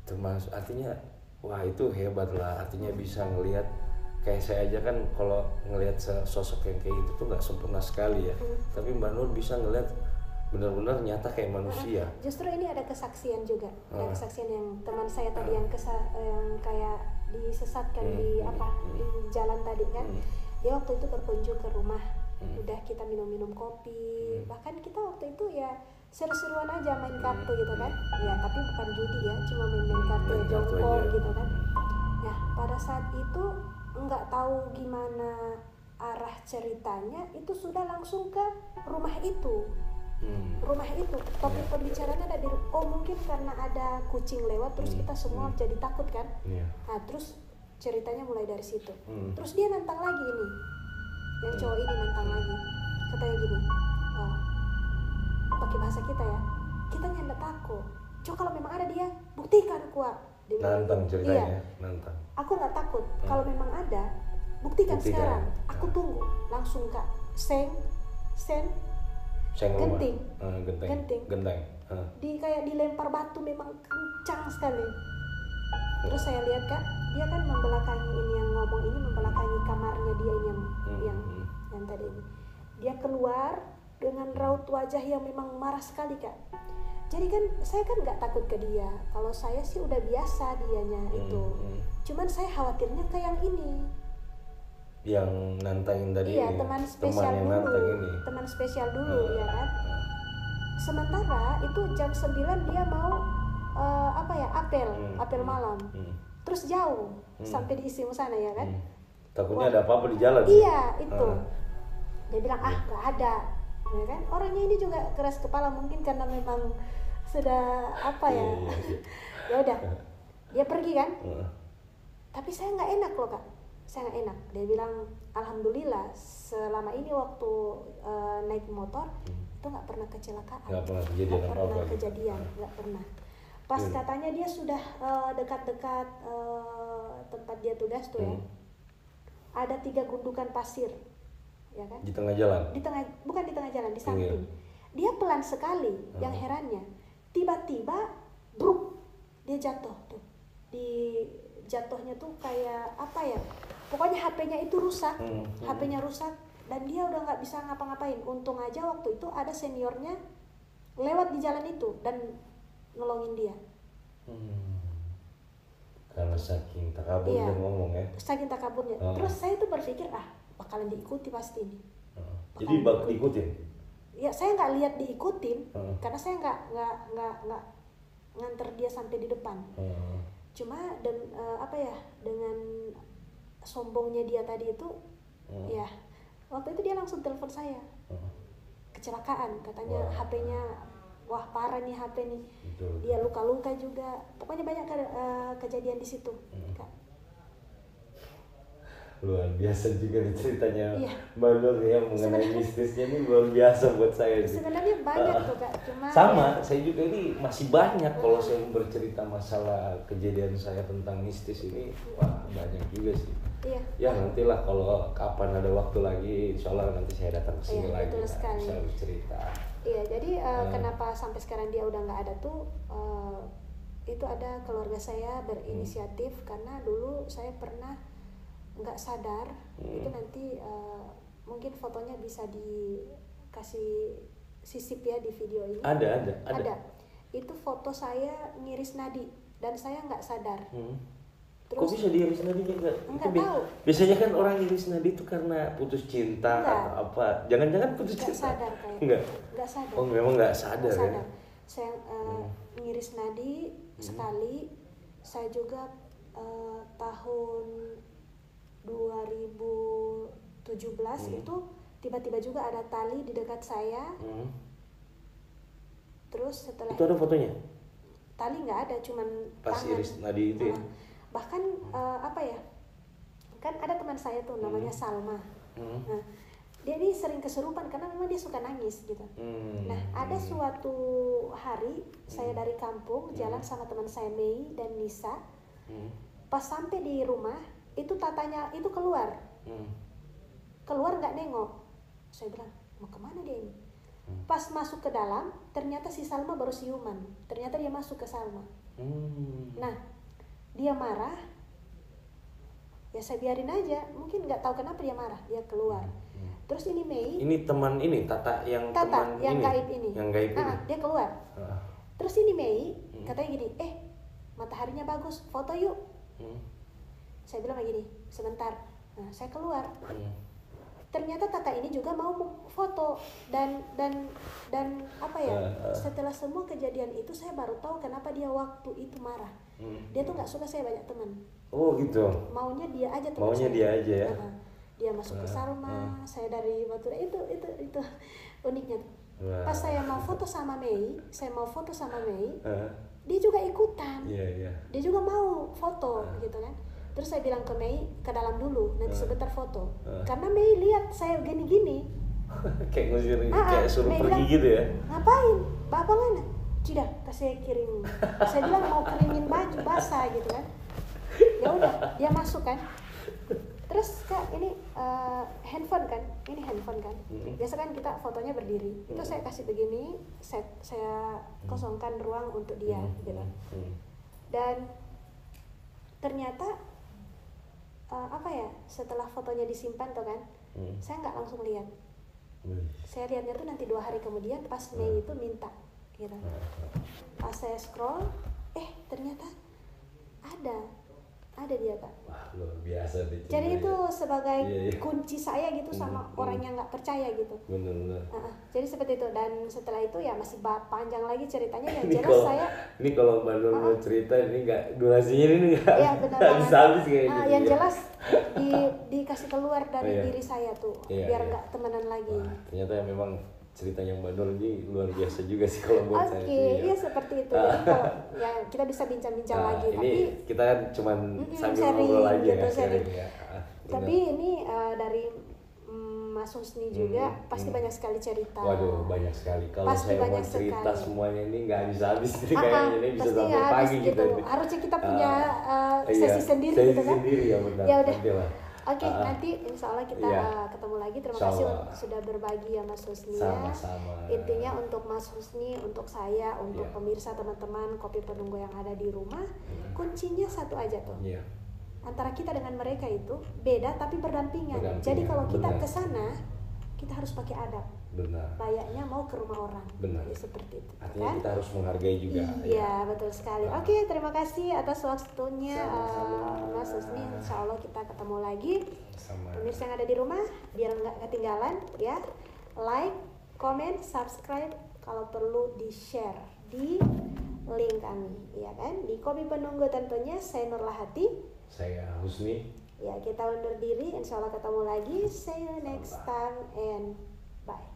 termasuk artinya wah itu hebat lah, artinya bisa ngelihat kayak saya aja kan kalau ngelihat sosok yang kayak gitu tuh nggak sempurna sekali ya, tapi Mbak Nur bisa ngelihat benar-benar nyata kayak manusia. Justru ini ada kesaksian juga, ada kesaksian yang teman saya tadi yang kayak disesatkan di jalan tadi kan. Dia waktu itu berkunjung ke rumah Udah kita minum kopi, bahkan kita waktu itu ya seru-seruan aja main kartu gitu kan. Ya tapi bukan judi ya, cuma main kartu jongkol gitu kan. Ya pada saat itu nggak tahu gimana arah ceritanya, itu sudah langsung ke rumah itu. Rumah itu topik pembicaranya ada mungkin karena ada kucing lewat terus kita semua jadi takut kan. Nah terus ceritanya mulai dari situ. Terus dia nantang lagi ini, yang cowok ini nantang lagi, katanya gini, pakai bahasa kita ya, kita nggak takut, coba kalau memang ada dia buktikan kuat. Nantang ceritanya. Nantang. Aku nggak takut, kalau memang ada buktikan sekarang, aku tunggu. Langsung kak genting. Kayak dilempar batu, memang kencang sekali. Terus saya lihat kak, dia kan membelakangi ini, yang ngomong ini membelakangi kamarnya dia ini yang tadi ini. Dia keluar dengan raut wajah yang memang marah sekali kak. Jadi kan saya kan nggak takut ke dia. Kalau saya sih udah biasa dianya itu. Cuman saya khawatirnya ke yang ini. Yang nantangin tadi. Iya, teman spesial dulu ya kan. Sementara itu jam 9 dia mau apel malam. Terus jauh sampai di Isimu sana ya kan. Takutnya ada apa-apa di jalan. Iya, itu. Dia bilang nggak ada. Ya kan? Orangnya ini juga keras kepala, mungkin karena memang sudah ya udah. Dia pergi kan. Tapi saya nggak enak loh kak. Saya nggak enak. Dia bilang alhamdulillah selama ini waktu naik motor itu nggak pernah kecelakaan, nggak pernah kejadian. Pas katanya dia sudah dekat-dekat tempat dia tugas tuh ya, ada 3 gundukan pasir, ya kan? Di tengah jalan? Bukan di tengah jalan, di samping. Dia pelan sekali. Yang herannya tiba-tiba bruk dia jatuh tuh. Di jatuhnya tuh kayak apa ya? Pokoknya HP-nya itu rusak, HP-nya rusak dan dia udah nggak bisa ngapa-ngapain. Untung aja waktu itu ada seniornya lewat di jalan itu dan nolongin dia. Karena saking takaburnya ngomong ya. Saking takaburnya. Terus saya tuh berpikir bakalan diikuti pasti ini. Jadi diikutin? Ya saya nggak lihat diikutin karena saya nggak nganter dia sampai di depan. Cuma dengan sombongnya dia tadi itu, ya waktu itu dia langsung telepon saya, kecelakaan katanya. HP-nya wah parah nih HP nih. Betul. Dia luka-luka juga, pokoknya banyak kejadian di situ. Luar biasa juga ceritanya Mbak Nur ya mengenai bisnisnya ini luar biasa buat saya. Sebenarnya banyak tuh kak, cuma sama saya juga ini masih banyak kalau saya bercerita masalah kejadian saya tentang mistis ini, wah banyak juga sih. Ya nantilah kalau kapan ada waktu lagi, insya Allah nanti saya datang ke sini lagi bisa bercerita. Iya, jadi kenapa sampai sekarang dia udah nggak ada tuh? Itu ada keluarga saya berinisiatif karena dulu saya pernah nggak sadar. Itu nanti mungkin fotonya bisa dikasih sisip ya di video ini. Ada. Itu foto saya ngiris nadi dan saya nggak sadar. Terus, kok bisa diiris nadi enggak tahu. Biasanya kan orang iris nadi itu karena putus cinta atau apa. Jangan-jangan putus cinta. Sadar kayak. Enggak sadar. Oh, memang enggak sadar ya. Saya ngiris nadi sekali. Saya juga tahun 2017 itu tiba-tiba juga ada tali di dekat saya. Terus setelah itu ada fotonya? Tali nggak ada, cuman pas tangan. Iris nadi itu ya? Bahkan kan ada teman saya tuh namanya Salma. Nah, dia ini sering kesurupan karena memang dia suka nangis gitu. Nah, ada suatu hari saya dari kampung jalan sama teman saya Mei dan Nisa. Pas sampai di rumah itu tatanya itu keluar nggak nengok. Saya bilang mau kemana dia ini? Pas masuk ke dalam ternyata si Salma baru siuman. Ternyata dia masuk ke Salma. Nah, dia marah, ya saya biarin aja. Mungkin nggak tahu kenapa dia marah, dia keluar. Terus ini Mei. Ini teman ini Tata yang gaib ini. Yang gaib ini. Dia keluar. Terus ini Mei katanya gini, mataharinya bagus, foto yuk. Saya bilang gini, sebentar. Nah, saya keluar. ternyata Tata ini juga mau foto dan apa ya, setelah semua kejadian itu saya baru tahu kenapa dia waktu itu marah. Dia tuh nggak suka saya banyak teman. Oh gitu. Maunya dia aja teman. Maunya saya. Dia aja ya. Dia masuk ke Salma, saya dari Batura, itu uniknya. Pas saya mau foto sama Mei, dia juga ikutan. Dia juga mau foto gitu kan. Terus saya bilang ke Mei, ke dalam dulu, nanti sebentar foto. Karena Mei lihat saya gini-gini. Kayak ngusir, kayak suruh Mei pergi bilang, gitu ya. Ngapain? Bapak mana? Tidak, saya kirim. Saya bilang mau kirimin baju basah gitu kan. Ya udah, dia masuk kan. Terus Kak, ini handphone kan? Ini handphone kan? Biasa kan kita fotonya berdiri. Itu saya kasih begini, saya kosongkan ruang untuk dia gitu. Dan ternyata apa ya, setelah fotonya disimpan tuh kan, saya nggak langsung lihat. Saya lihatnya tuh nanti 2 hari kemudian pas Mei itu minta gitu. Pas saya scroll, ternyata ada dia Kak. Wah, luar biasa deh. Jadi itu sebagai kunci saya gitu sama orang yang nggak percaya gitu. Benar. Jadi seperti itu, dan setelah itu ya masih panjang lagi ceritanya. Yang jelas saya. Ini kalau Mbak Nur mau cerita ini nggak, durasinya ini nggak. Iya benar. Habis kayaknya. Yang jelas dikasih keluar dari diri saya tuh, biar nggak temenan lagi. Wah, ternyata memang ceritanya Mbak Nur ini luar biasa juga sih kalau buat saya. Iya seperti itu. Jadi kalau ya kita bisa bincang-bincang lagi. Ini tapi kita kan cuman sambil sharing, ngobrol aja gitu, sharing ya. Tapi ini dari Mas Husni juga pasti banyak sekali cerita. Waduh, banyak sekali. Kalau pasti saya mau cerita semuanya ini nggak habis-habis. Kayaknya ini bisa sampai pagi gitu. Harusnya kita punya sesi sendiri gitu kan. Sendiri ya benar. Ya udah. Oke, nanti insya Allah kita ketemu lagi. Terima kasih sudah berbagi ya Mas Husni. Sama-sama. Intinya untuk Mas Husni, untuk saya, untuk pemirsa teman-teman Kopi Penunggu yang ada di rumah, kuncinya satu aja tuh. Antara kita dengan mereka itu beda tapi berdampingan. Jadi kalau kita ke sana, kita harus pakai adab. Benar. Layaknya mau ke rumah orang. Benar. Jadi seperti itu. Artinya kita harus menghargai juga. Iya, betul sekali. Oke, terima kasih atas waktunya Mas Husni. Insya Allah kita ketemu lagi. Pemirsa yang ada di rumah, biar nggak ketinggalan ya. Like, comment, subscribe, kalau perlu di-share di link kami, ya kan? Di Kopi Penunggu tentunya. Saya Nurlahati. Saya Husni. Ya, kita undur diri. Insya Allah ketemu lagi. See you next time and bye.